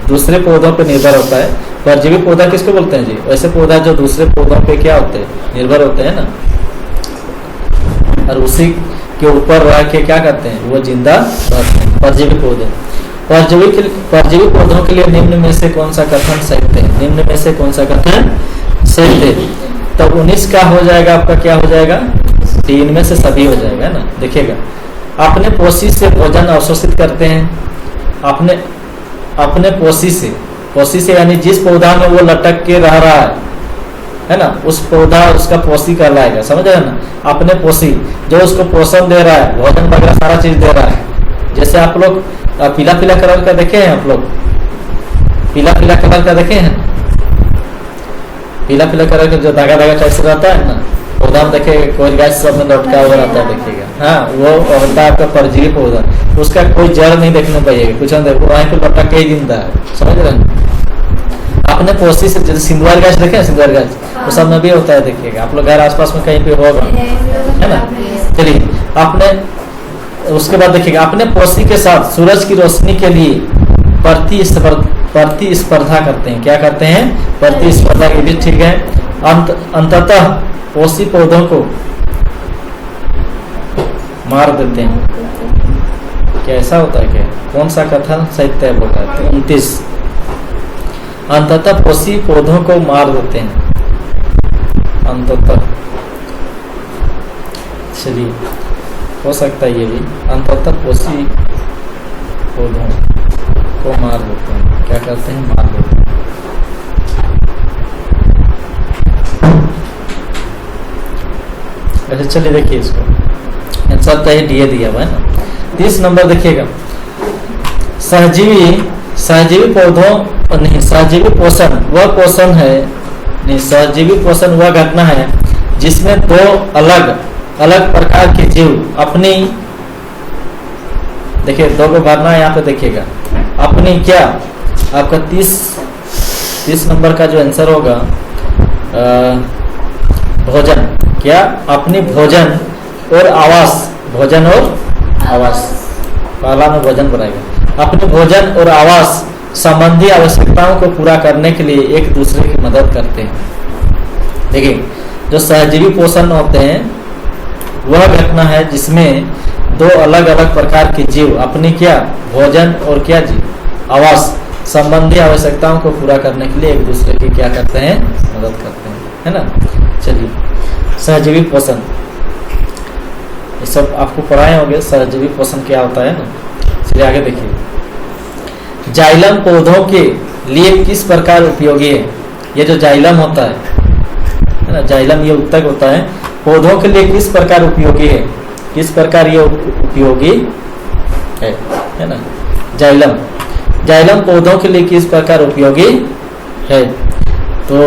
दूसरे पौधों पर निर्भर होता है। परजीवी पौधा किसको बोलते हैं जी? वैसे पौधा जो दूसरे पौधों पे क्या होते हैं? निर्भर होते हैं ना, और उसी के ऊपर रह के क्या करते हैं? वो जिंदा रहते हैं, परजीवी पौधे। परजीवी पौधों के लिए निम्न में से कौन सा कथन सत्य है? निम्न में से कौन सा कथन सत्य है? तो 19 का हो जाएगा आपका, क्या हो जाएगा? 3 में से सभी हो जाएगा ना। देखिएगा, अपने पोषी से भोजन अवशोषित करते हैं। अपने पोषी से यानी जिस पौधा में वो लटक के रह रहा है ना, उस पौधा उसका पोषी कहलाएगा, समझ रहे ना, अपने पोषी जो उसको पोषण दे रहा है, भोजन वगैरह सारा चीज दे रहा है। जैसे आप लोग पीला पीला कलर का देखे हैं, आप लोग पीला पीला कलर का देखे हैं, पीला पीला कलर का जो धागा धागा टाइप से रहता है ना, पौधा में देखे कोई गाछ सब में लटका हुआ रहता है, देखिएगा, हाँ वो होता है आपका परजीवी पौधा, उसका कोई जड़ नहीं देखने पाइएगा, कुछ नहीं, वहीं पे लटक के ही जिंदा है, समझ रहे हैं। अपने पोषी से जैसे सिंदूर गाछ देखे, सिंदूर गाछ वो सब में भी होता है, देखिएगा आप लोग घर आसपास में कहीं पे होगा, है ना। चलिए अपने उसके बाद देखिएगा अपने पोषी के साथ सूरज की रोशनी के लिए प्रतिस्पर्धा करते हैं। क्या करते हैं? प्रतिस्पर्धा, की भी ठीक है। अंततः पोषी पौधों को मार देते हैं। क्या ऐसा होता है क्या? कौन सा कथन साहित्य है? बोल रहा है 29। अंततः पोषी पौधों को मार देते हैं। अंततः, चलिए हो सकता है ये भी, अंततः पोषी पौधों को मार देते हैं। क्या करते हैं? मार देते हैं। अच्छा चलिए देखिए इसको, आंसर तो डीए दिया हुआ है ना। 30 नंबर देखिएगा, सहजीवी पौधों नहीं, सहजीवी पोषण वह पोषण है नहीं, सहजीवी पोषण वह घटना है जिसमें दो अलग अलग प्रकार के जीव अपनी, देखिए दो को भरना है यहाँ पे, देखिएगा अपनी क्या, आपका 30 नंबर का जो आंसर होगा भोजन, क्या अपनी भोजन और आवास, भोजन और आवास, पहला में भोजन बनाएगा, अपने भोजन और आवास संबंधी आवश्यकताओं को पूरा करने के लिए एक दूसरे की मदद करते हैं। देखिए जो सहजीवी पोषण होते हैं वह घटना है जिसमें दो अलग अलग प्रकार के जीव अपनी क्या, भोजन और क्या जी, आवास संबंधी आवश्यकताओं को पूरा करने के लिए एक दूसरे की क्या करते हैं, मदद करते हैं, है ना। चलिए सहजीवी पोषण ये सब आपको पढ़ाए होंगे, सहजीवी पोषण क्या होता है ना। चलिए आगे देखिए, जाइलम पौधों के लिए किस प्रकार उपयोगी है? ये जो जाइलम होता है ना, जाइलम ये उत्तक होता है, पौधों के लिए किस प्रकार उपयोगी है? किस प्रकार ये उपयोगी है ना। जाइलम पौधों के लिए किस प्रकार उपयोगी है? तो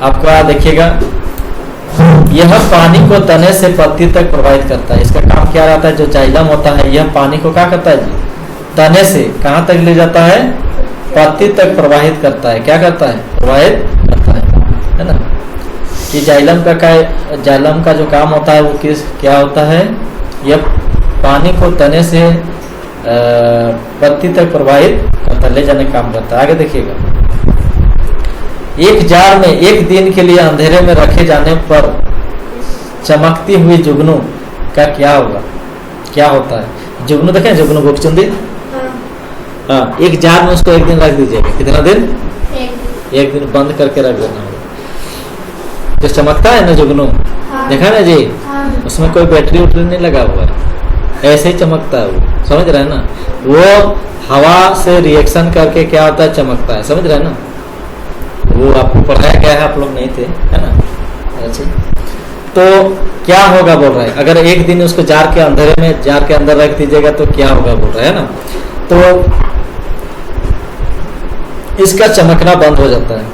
आपका देखिएगा, यह पानी को तने से पत्ती तक प्रवाहित करता है। इसका काम क्या रहता है? जो जाइलम होता है यह पानी को क्या करता है जी, तने से कहाँ तक ले जाता है? पत्ती तक प्रवाहित करता है। क्या करता है? प्रवाहित करता है ना। कि जाइलम का जो काम होता है वो क्या होता है? यह पानी को तने से पत्ती तक प्रवाहित करता, ले जाने का काम करता है। आगे देखिएगा, एक जार में एक दिन के लिए अंधेरे में रखे जाने पर चमकती हुई जुगनू का क्या होगा? क्या होता है? जुगनू देखें, जुगनू गोपचुंदी, हाँ, एक जार में उसको एक दिन रख दीजिएगा। कितना दिन? एक दिन बंद करके रख देना होगा। जो चमकता है ना जुगनू, देखा ना जी, उसमें कोई बैटरी उटरी नहीं लगा हुआ है, ऐसे ही चमकता है वो, समझ रहे हैं ना। वो हवा से रिएक्शन करके क्या होता है? चमकता है, समझ रहे हैं ना। वो आपको पढ़ाया गया है, आप लोग नहीं थे, है ना। अच्छा तो क्या होगा बोल रहा है, अगर एक दिन उसको जार के अंधेरे में, जार के अंदर रख दीजिएगा तो क्या होगा बोल रहा है ना। तो इसका चमकना बंद हो जाता है।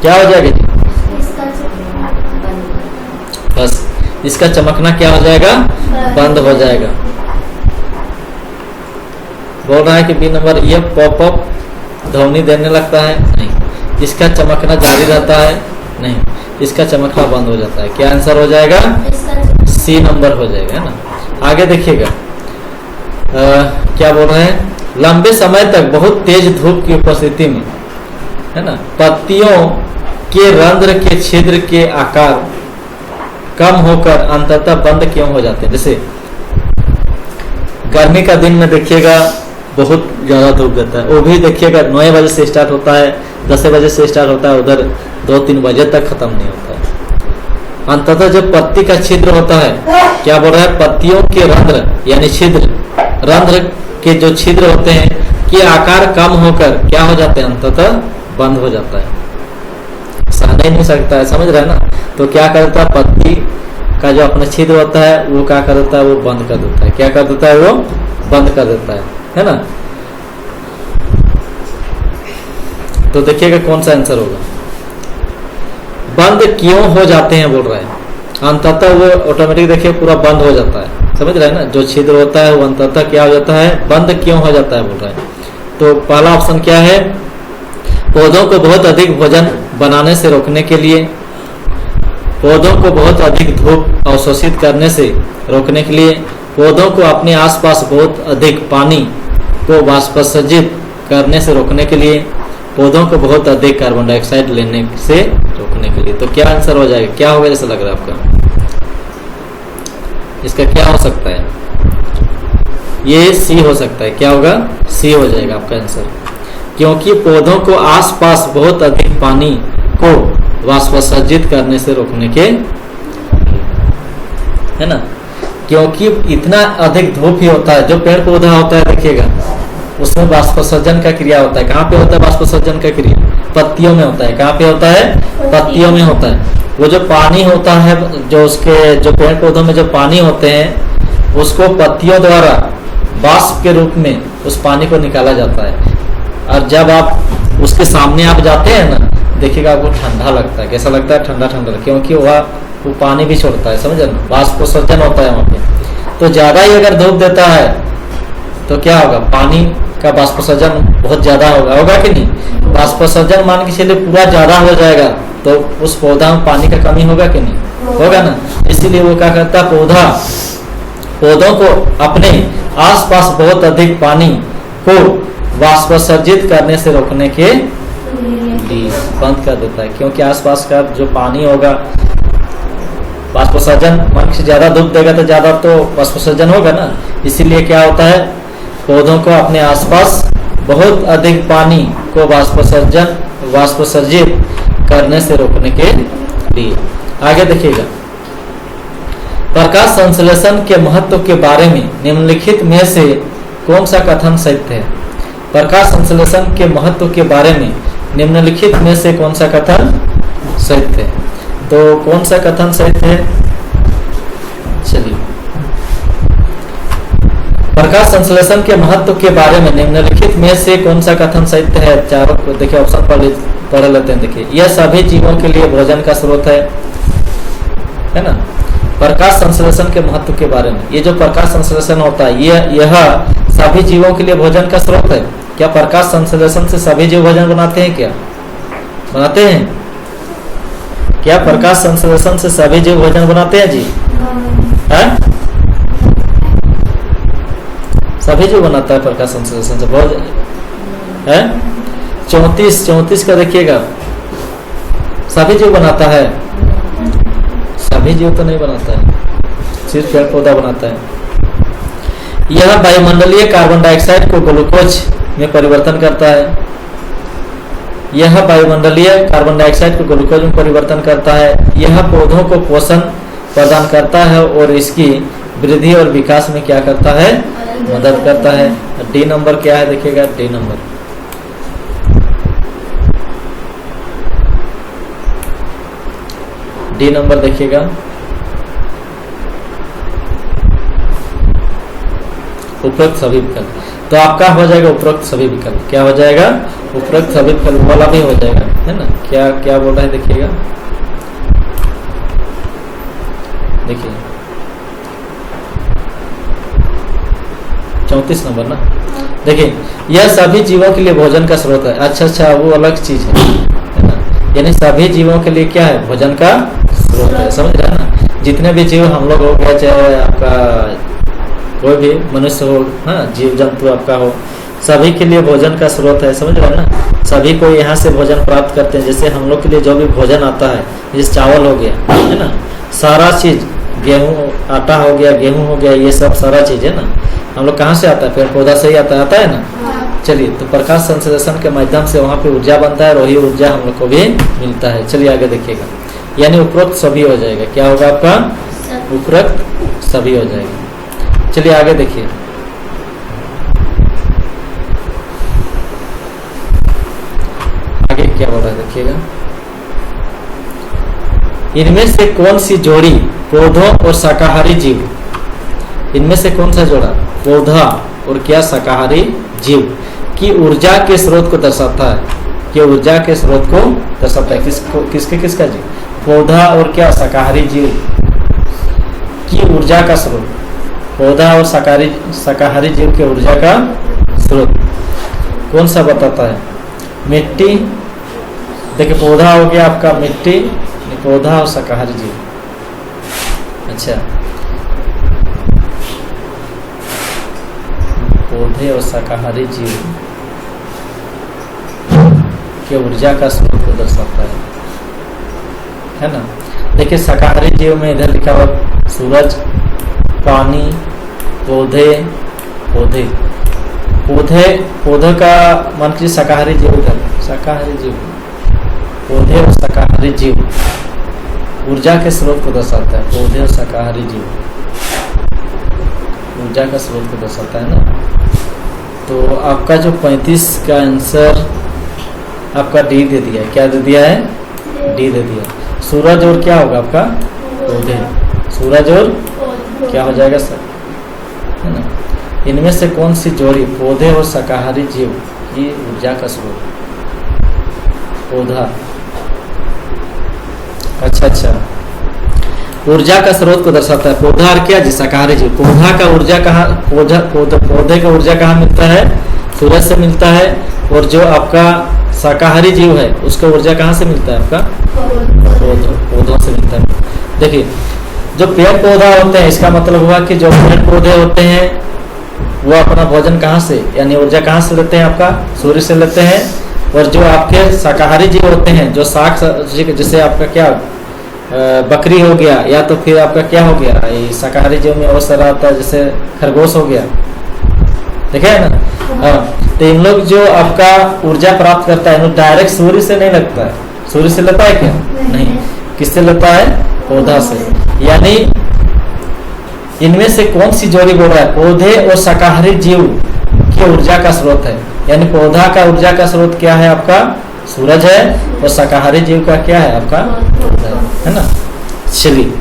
क्या हो जाएगा जी? बस इसका चमकना क्या हो जाएगा? बंद हो जाएगा। बोल रहा है कि बी नंबर, ये पॉपअप ध्वनि देने लगता है? नहीं। इसका चमकना जारी रहता है? नहीं। इसका चमकना बंद हो जाता है। क्या आंसर हो जाएगा? सी नंबर हो जाएगा, है ना। आगे देखिएगा, क्या बोल रहे हैं, लंबे समय तक बहुत तेज धूप की उपस्थिति में, है ना, पत्तियों के रंध्र के छिद्र के आकार कम होकर अंततः बंद क्यों हो जाते हैं? जैसे गर्मी का दिन में देखिएगा बहुत ज्यादा धूप देता है, वो भी देखिएगा 9 बजे से स्टार्ट होता है, 10 बजे से स्टार्ट होता है, उधर 2-3 बजे तक खत्म नहीं होता है। अंततः जो पत्ती का छिद्र होता है, क्या बोल रहा है, पत्तियों के रंध्र यानी छिद्र, रंध्र के जो छिद्र होते हैं के आकार कम होकर क्या हो जाते हैं? अंततः बंद हो जाता है। ही नहीं सकता है, समझ रहे हैं ना। तो क्या करता है, पत्ती का जो अपना छिद्र होता है वो क्या कर देता है, वो बंद कर देता है। क्या कर देता है, वो बंद कर देता है ना। तो देखिएगा कौन सा आंसर होगा। बंद क्यों हो जाते हैं बोल रहा है, अंततः वो ऑटोमेटिक देखिए पूरा बंद हो जाता है, समझ रहे हैं ना। जो छिद्र होता है वो अंततः क्या हो जाता है, बंद क्यों हो जाता है बोल रहा है। तो पहला ऑप्शन क्या है, पौधों को बहुत अधिक भोजन बनाने से रोकने के लिए, पौधों को बहुत अधिक धूप अवशोषित करने से रोकने के लिए, पौधों को अपने आसपास बहुत अधिक पानी को वाष्पसर्जित करने से रोकने के लिए, पौधों को बहुत अधिक कार्बन डाइऑक्साइड लेने से रोकने के लिए। तो क्या आंसर हो जाएगा, क्या होगा जैसा लग रहा है आपका, इसका क्या हो सकता है, ये सी हो सकता है। क्या होगा, सी हो जाएगा आपका आंसर, क्योंकि पौधों को आसपास बहुत अधिक पानी को वाष्पसर्जित करने से रोकने के, है ना। क्योंकि इतना अधिक धूप ही होता है, जो पेड़ पौधा होता है देखिएगा उसमें वाष्पसर्जन का क्रिया होता है। कहाँ पे होता है वाष्पसर्जन का क्रिया, पत्तियों में होता है। कहाँ पे होता है, पत्तियों में होता है। वो जो पानी होता है, जो उसके जो पेड़ पौधों में जो पानी होते हैं उसको पत्तियों द्वारा वाष्प के रूप में उस पानी को निकाला जाता है। और जब आप उसके सामने आप जाते हैं ना, देखिएगा आपको ठंडा लगता है। कैसा लगता है, ठंडा ठंडा, क्योंकि वो पानी भी छोड़ता है, समझे ना, वाष्पसर्जन होता है वहां पे। तो ज्यादा ही अगर धूप देता है तो क्या होगा, पानी का वाष्पसर्जन बहुत ज्यादा होगा कि नहीं। वाष्पसर्जन मान के चलिए पूरा ज्यादा हो जाएगा तो उस पौधा में पानी का कमी होगा कि नहीं, होगा ना। इसीलिए वो क्या करता है, पौधों को अपने आसपास बहुत अधिक पानी को वाष्पसर्जित करने से रोकने के लिए बंद कर देता है। क्योंकि आसपास का जो पानी होगा, वाष्पसर्जन मान से ज्यादा धूप देगा तो ज्यादा तो वाष्पसर्जन होगा ना। इसीलिए क्या होता है, पौधों को अपने आसपास बहुत अधिक पानी को वाष्पसर्जित करने से रोकने के लिए। आगे देखिएगा, प्रकाश संश्लेषण के महत्व के बारे में निम्नलिखित में से कौन सा कथन सत्य है। प्रकाश संश्लेषण के महत्व के बारे में निम्नलिखित में से कौन सा कथन सत्य है। तो कौन सा कथन सत्य है, चलिए, प्रकाश संश्लेषण के महत्व के बारे में निम्नलिखित में से कौन सा कथन सत्य है। चारों को देखिए, ऑप्शन पढ़ लेते हैं। देखिए, यह सभी जीवों के लिए भोजन का स्रोत है ना। प्रकाश संश्लेषण के महत्व के बारे में, ये जो प्रकाश संश्लेषण होता है यह सभी जीवों के लिए भोजन का स्रोत है। क्या प्रकाश संश्लेषण से सभी जीव भोजन बनाते हैं, क्या बनाते हैं? क्या प्रकाश संश्लेषण से सभी जीव भोजन बनाते हैं जी? है? सभी जीव बनाता है प्रकाश संश्लेषण से भोजन है। 34 का देखिएगा, सभी जीव बनाता है, सभी जीव तो नहीं बनाता है, सिर्फ पेड़ पौधा बनाता है। यह वायुमंडलीय कार्बन डाइऑक्साइड को ग्लूकोज में परिवर्तन करता है। यह वायुमंडलीय कार्बन डाइऑक्साइड को ग्लूकोज में परिवर्तन करता है। यह पौधों को पोषण प्रदान करता है और इसकी वृद्धि और विकास में क्या करता है, मदद करता है। डी नंबर क्या है देखिएगा, डी नंबर। डी नंबर देखिएगा, उपरोक्त सभी विकल्प। तो आपका हो जाएगा उपरोक्त सभी विकल्प। क्या हो जाएगा, उपरोक्त सभी विकल्प वाला भी हो जाएगा, है ना। क्या क्या बोल रहा है देखिएगा, देखिए 34 नंबर ना। देखिए, यह सभी जीवों के लिए भोजन का स्रोत है। अच्छा, वो अलग चीज है ना। यानी सभी जीवों के लिए क्या है, भोजन का स्रोत है, समझ रहे हैं ना। जितने भी जीव हम लोग हो गए, चाहे आपका कोई भी मनुष्य हो, हाँ, जीव जंतु आपका हो, सभी के लिए भोजन का स्रोत है, समझ रहे हैं ना। सभी को यहाँ से भोजन प्राप्त करते हैं। जैसे हम लोग के लिए जो भी भोजन आता है, जैसे चावल हो गया, है ना, सारा चीज, गेहूँ, आटा हो गया, गेहूँ हो गया, ये सब सारा चीज है ना, हम लोग कहाँ से आता है, पेड़ पौधा से ही आता है ना। चलिए, तो प्रकाश संश्लेषण के माध्यम से वहाँ पे ऊर्जा बनता है और वही ऊर्जा हम लोग को भी मिलता है। चलिए आगे देखिएगा, यानी उपरोक्त सभी हो जाएगा। क्या होगा आपका, उपरोक्त सभी हो जाएगा। चलिए आगे देखिए, आगे क्या बोल रहा है देखिएगा। इनमें से कौन सी जोड़ी पौधों और शाकाहारी जीव, इनमें से कौन सा जोड़ा पौधा और क्या शाकाहारी जीव की ऊर्जा के स्रोत को दर्शाता है, कि ऊर्जा के स्रोत को दर्शाता है किसका जीव, पौधा और क्या शाकाहारी जीव की ऊर्जा का स्रोत, पौधा और शाकाहारी जीव की ऊर्जा का स्रोत कौन सा बताता है। मिट्टी, देखिए पौधा हो गया आपका मिट्टी, पौधा और शाकाहारी जीव। अच्छा, पौधे और शाकाहारी जीव की ऊर्जा का स्रोत को दर्शाता है ना। देखिए शाकाहारी जीव में इधर लिखा हुआ सूरज, पानी, पौधे, पौधे का मान कीजिए शाकाहारी जीव, इधर शाकाहारी जीव, पौधे और शाकाहारी जीव ऊर्जा के स्रोत को दर्शाता है। पौधे और शाकाहारी जीव ऊर्जा का स्रोत को दर्शाता है ना। तो आपका जो 35 का आंसर आपका डी दे दिया है। क्या दे दिया है? डी दे दिया। सूरज और क्या होगा आपका? पौधे। सूरज और क्या हो जाएगा सर, है ना। इनमें से कौन सी जोड़ी पौधे और शाकाहारी जीव की ऊर्जा का स्रोत? पौधा। अच्छा, ऊर्जा का स्रोत को दर्शाता है पौधा और क्या जी? शाकाहारी जीव। पौधा का ऊर्जा कहाँ, पौधे का ऊर्जा कहाँ मिलता है? सूरज से मिलता है। और जो आपका शाकाहारी जीव है उसका ऊर्जा कहाँ से मिलता है? आपका पौधों से मिलता है। देखिए जो पेड़ पौधा होते हैं, इसका मतलब हुआ कि जो पेड़ पौधे होते हैं वो अपना भोजन कहाँ से, यानी ऊर्जा कहाँ से लेते हैं? आपका सूर्य से लेते हैं। और जो आपके शाकाहारी जीव होते हैं, जो शाक, जैसे आपका क्या बकरी हो गया, या तो फिर आपका क्या हो गया, शाकाहारी जीव में और सारा आता है, जैसे खरगोश हो गया, देखे है ना। हाँ, तो इन लोग जो आपका ऊर्जा प्राप्त करता है डायरेक्ट सूर्य से नहीं लगता है। सूर्य से लेता है क्या? नहीं। किससे लेता है? पौधा से। यानी इनमें से कौन सी जोड़ी बोल रहा है? पौधे और शाकाहारी जीव की ऊर्जा का स्रोत है। यानी पौधा का ऊर्जा का स्रोत क्या है? आपका सूरज है। और शाकाहारी जीव का क्या है? आपका पौधा है ना। चलिए,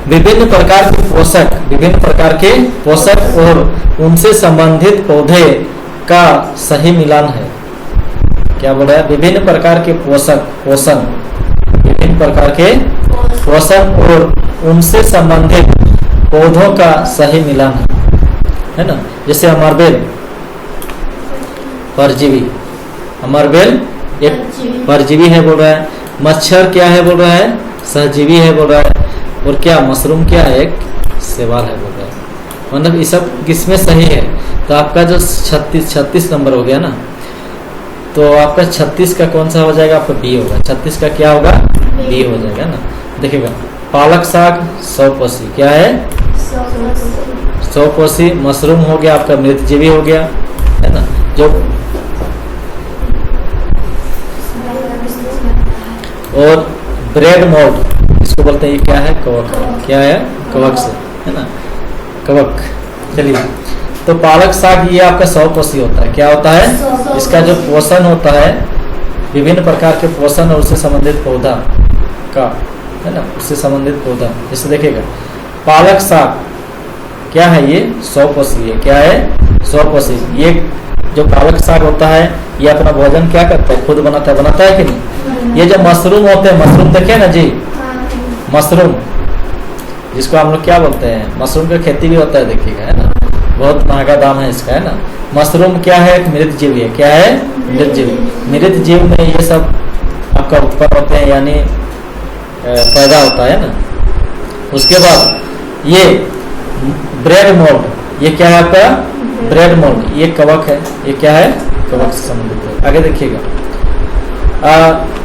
विभिन्न प्रकार के पोषक और उनसे संबंधित पौधे का सही मिलान है। क्या बोल रहा है? विभिन्न प्रकार के विभिन्न प्रकार के पोषक और उनसे संबंधित पौधों का सही मिलान है ना। जैसे अमरबेल परजीवी, अमरबेल एक परजीवी है बोल रहा है। मच्छर क्या है बोल रहा है? सहजीवी है बोल रहा है। और क्या मशरूम क्या है? एक शैवाल है बोल रहा है। मतलब ये सब किसमें सही है? तो आपका जो 36 नंबर हो गया ना, तो आपका 36 का कौन सा हो जाएगा? आपका बी होगा। 36 का क्या होगा? बी हो जाएगा ना। देखिएगा, पालक साग 100%, क्या है? 100%। मशरूम हो गया आपका, मृतजीवी हो गया, है ना। जो और ब्रेड मोल्ड इसको बोलते हैं, ये क्या है? कवक है। क्या है? कवक से, है ना, कवक। चलिए, तो पालक साग ये आपका 100% होता है। क्या होता है? इसका जो पोषण होता है, विभिन्न प्रकार के पोषण और उससे संबंधित पौधा का, है ना, उससे संबंधित पौधा। जैसे देखिएगा, पालक साग क्या है? ये 100% है। क्या है? 100%। ये जो पालक साग होता है, ये अपना भोजन क्या करता है? खुद बनाता है कि नहीं। ये जो मशरूम होते हैं, मशरूम देखे ना जी, मशरूम जिसको हम लोग क्या बोलते हैं, मशरूम की खेती भी होता है, देखिएगा, है ना। बहुत महंगा दाम है इसका, है ना। मशरूम क्या है? एक मृत जीव है। क्या है? मृत जीव। मृत जीव में ये सब आपका उत्पन्न होते हैं, यानी पैदा होता है ना। उसके बाद ये ब्रेड मोल्ड, ये क्या है आपका? ब्रेड मोल्ड, ये कवक है। ये क्या है? कवक से संबंधित है। आगे देखिएगा,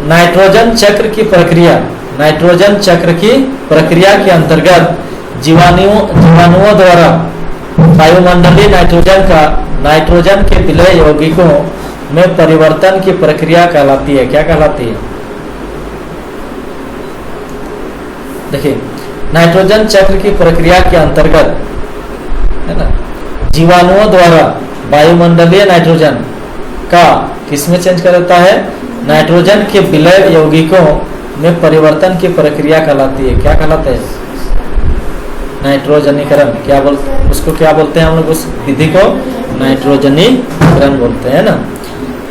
नाइट्रोजन चक्र की प्रक्रिया, नाइट्रोजन चक्र की प्रक्रिया के अंतर्गत जीवाणुओं द्वारा वायुमंडलीय नाइट्रोजन के विलय यौगिकों में परिवर्तन की प्रक्रिया कहलाती है। क्या कहलाती है? देखिए, नाइट्रोजन चक्र की प्रक्रिया के अंतर्गत, है ना, जीवाणुओं द्वारा वायुमंडलीय नाइट्रोजन का किसमें चेंज कर देता है? नाइट्रोजन के विलय यौगिकों में परिवर्तन की प्रक्रिया कहलाती है। क्या कहलाता है? नाइट्रोजनीकरण। उसको क्या बोलते हैं हम लोग? उस विधि को नाइट्रोजनीकरण बोलते हैं ना,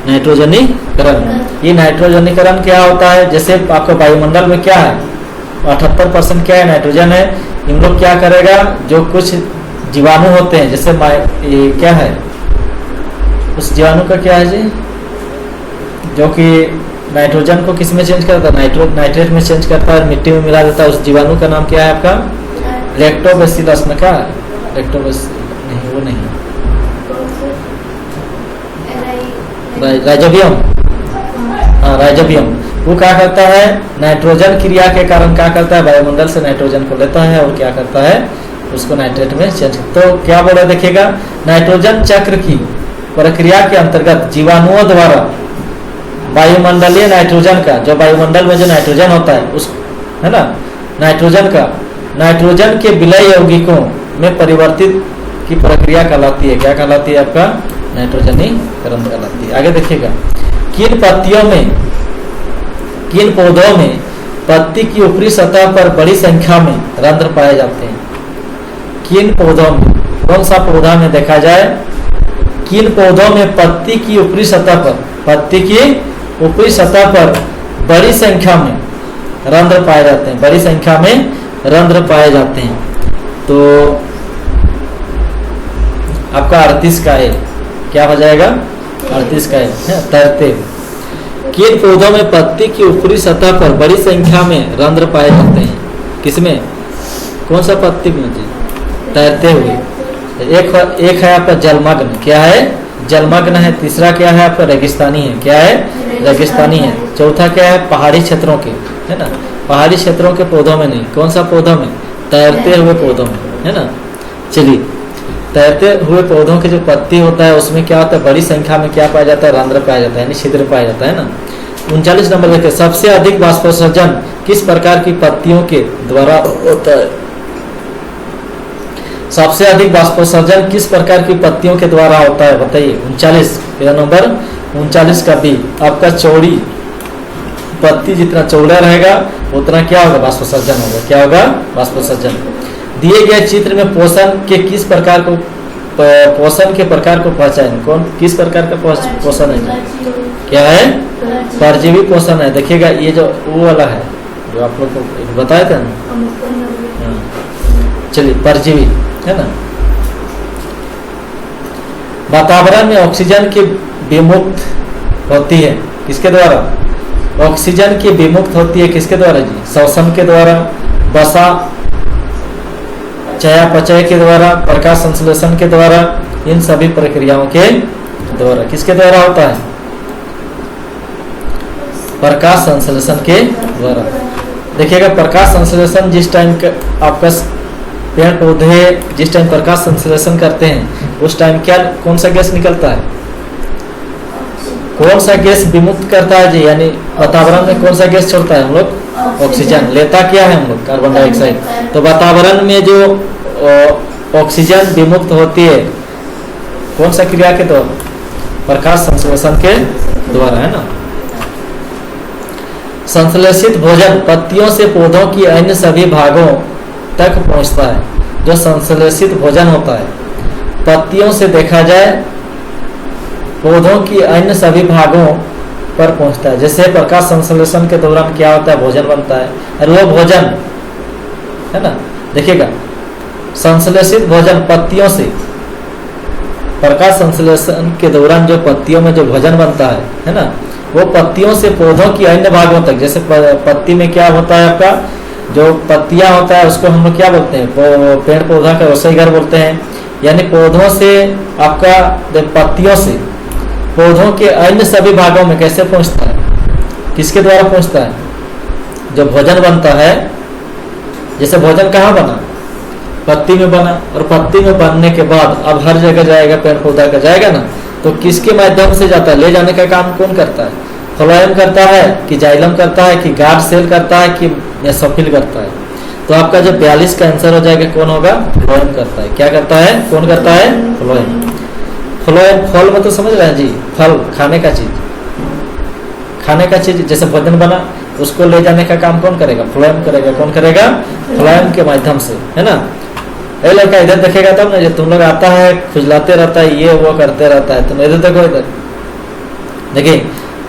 नाइट्रोजनीकरण। ये नाइट्रोजनीकरण क्या होता है? जैसे आपका वायुमंडल में क्या है, 78% क्या है? नाइट्रोजन है। इन लोग क्या करेगा, जो कुछ जीवाणु होते हैं, जैसे ये क्या है, उस जीवाणु का क्या है जी, जो कि नाइट्रोजन को किस में चेंज करता है? नाइट्रेट में चेंज करता है, मिट्टी में मिला देता है। उस जीवाणु का नाम क्या है आपका? लैक्टोबैसिलस में। क्या नहीं, वो नहीं, राइजोबियम। हाँ, राइजोबियम। वो क्या करता है? नाइट्रोजन क्रिया के कारण क्या करता है? वायुमंडल से नाइट्रोजन को लेता है और क्या करता है? उसको नाइट्रेट में चेंज। तो क्या बोला देखिएगा, नाइट्रोजन चक्र की प्रक्रिया के अंतर्गत जीवाणुओं द्वारा वायुमंडलीय नाइट्रोजन का, जो वायुमंडल में जो नाइट्रोजन होता है उस, है ना, नाइट्रोजन के विलय यौगिकों में परिवर्तित की प्रक्रिया कहलाती है। क्या कहलाती है आपका? नाइट्रोजनीकरण कहलाती है। आगे देखिएगा, किन पौधों में पत्ती की ऊपरी सतह पर बड़ी संख्या में रंध्र पाए जाते हैं? किन पौधों में, कौन सा पौधा में देखा जाए, किन पौधों में पत्ती की ऊपरी सतह पर बड़ी संख्या में रंध्र पाए जाते हैं? बड़ी संख्या में रंध्र पाए जाते हैं। तो आपका 38 का है, क्या हो जाएगा? 38 का है, तैरते। किन पौधों में पत्ती की ऊपरी सतह पर बड़ी संख्या में रंध्र पाए जाते हैं? किसमें? कौन सा पत्ती में जी? तैरते हुए। एक है आपका जलमग्न। क्या है? जलमग्न है। तीसरा क्या है आपका? रेगिस्तानी है। क्या है? रेगिस्तानी है। चौथा क्या है? पहाड़ी क्षेत्रों के, है ना, पहाड़ी क्षेत्रों के पौधों में नहीं। कौन सा पौधों में? तैरते हुए पौधों में, है ना। चलिए, तैरते हुए पौधों के जो पत्ती होता है उसमें क्या होता है? बड़ी संख्या में क्या पाया जाता है? रंध्र पाया जाता है, यानी छिद्र पाया जाता है ना। 39 नंबर देखिए, सबसे अधिक वाष्पोत्सर्जन किस प्रकार की पत्तियों के द्वारा होता है? सबसे अधिक वाष्पोत्सर्जन किस प्रकार की पत्तियों के द्वारा होता है? बताइए। 39, पहला नंबर 39 का बी। आपका चौड़ी पत्ती जितना चौड़ा रहेगा उतना क्या होगा? वाष्पोत्सर्जन होगा। क्या होगा? वाष्पोत्सर्जन। दिए गए चित्र में पोषण के प्रकार को पहचान। कौन किस प्रकार का पोषण है? क्या है? परजीवी पोषण है। देखिएगा, ये जो वो वाला है जो आप लोग को बताया था ना, चलिए, परजीवी है ना। वातावरण में ऑक्सीजन की विमुक्त होती है किसके द्वारा? ऑक्सीजन की विमुक्त होती है किसके द्वारा जी? श्वसन के द्वारा, वसा चयापचय के द्वारा, प्रकाश संश्लेषण के द्वारा, इन सभी प्रक्रियाओं के द्वारा। किसके द्वारा होता है? प्रकाश संश्लेषण के द्वारा। देखिएगा, प्रकाश संश्लेषण जिस टाइम आपका पेड़ पौधे जिस टाइम प्रकाश संश्लेषण करते हैं उस टाइम क्या, कौन सा गैस निकलता है? कौन सा गैस विमुक्त करता है जी? यानी वातावरण में कौन सा गैस छोड़ता है हम लोग? ऑक्सीजन। लेता क्या है हम लोग? Carbon dioxide. तो वातावरण में जो ऑक्सीजन विमुक्त होती है कौन सा क्रिया के द्वारा? प्रकाश संश्लेषण के द्वारा, है ना। संश्लेषित भोजन पत्तियों से पौधों की अन्य सभी भागों तक पहुंचता है। जो संश्लेषित भोजन होता है पत्तियों से देखा जाए पौधों की अन्य सभी भागों पर पहुंचता है। जैसे प्रकाश संश्लेषण के दौरान क्या होता है? भोजन बनता है, और वो भोजन, है ना, देखिएगा, संश्लेषित भोजन पत्तियों से, प्रकाश संश्लेषण के दौरान जो पत्तियों में जो भोजन बनता है ना, वो पत्तियों से पौधों की अन्य भागों तक। जैसे पत्ती में क्या होता है आपका, जो पत्तियां होता है उसको हम लोग क्या बोलते हैं? पेड़ पौधा का रसोई घर बोलते हैं। यानी पौधों से आपका, पत्तियों से पौधों के अन्य सभी भागों में कैसे पहुंचता है? किसके द्वारा पहुंचता है? जो भोजन बनता है, जैसे भोजन कहाँ बना? पत्ती में बना, और पत्ती में बनने के बाद अब हर जगह जाएगा, पेड़ पौधा का जाएगा ना, तो किसके माध्यम से जाता है? ले जाने का काम कौन करता है? फ्लोएम करता है कि जाइलम करता है कि गार्ड सेल करता है कि मेसोफिल करता है? तो आपका जो 42 का आंसर हो जाएगा कौन होगा? फ्लोएम करता है। क्या करता है? कौन करता है? फ्लोएम। फ्लोएम, फल में तो समझ रहे हैं जी, फल खाने का चीज, खाने का चीज। जैसे भोजन बना, उसको ले जाने का काम कौन करेगा? फ्लोएम करेगा। कौन करेगा? फ्लोएम के माध्यम से, है ना। ये लड़का इधर देखेगा तब ना, जो तुम लोग आता है खुजलाते रहता है, ये वो करते रहता है, तुम इधर देखो, इधर देखिए,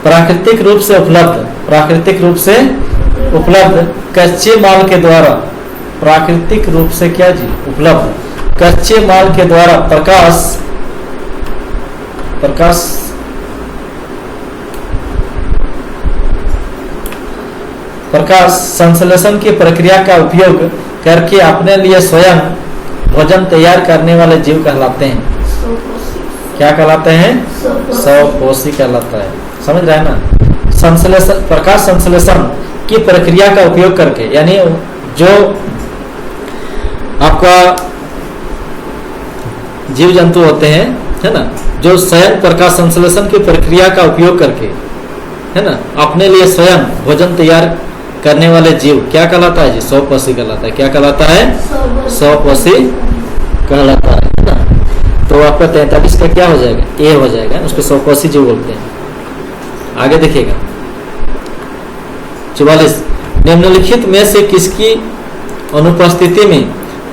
प्राकृतिक रूप से उपलब्ध, प्राकृतिक रूप से उपलब्ध कच्चे माल के द्वारा, प्राकृतिक रूप से क्या जी? उपलब्ध कच्चे माल के द्वारा प्रकाश संश्लेषण की प्रक्रिया का उपयोग करके अपने लिए स्वयं भोजन तैयार करने वाले जीव कहलाते हैं। क्या कहलाते हैं? स्वपोषी कहलाता है। समझ रहे हैं ना। संश्लेषण, प्रकाश संश्लेषण की प्रक्रिया का उपयोग करके, यानी जो आपका जीव जंतु होते हैं, है ना, जो स्वयं प्रकाश संश्लेषण की प्रक्रिया का उपयोग करके, है ना, अपने लिए स्वयं भोजन तैयार करने वाले जीव क्या कहलाता है जी? स्वपोषी कहलाता है। क्या कहलाता है? स्वपोषी कहलाता है ना। तो आपका 43 का क्या हो जाएगा? ए हो जाएगा, उसको स्वपोषी जीव बोलते हैं। आगे देखिएगा 44, निम्नलिखित में से किसकी अनुपस्थिति में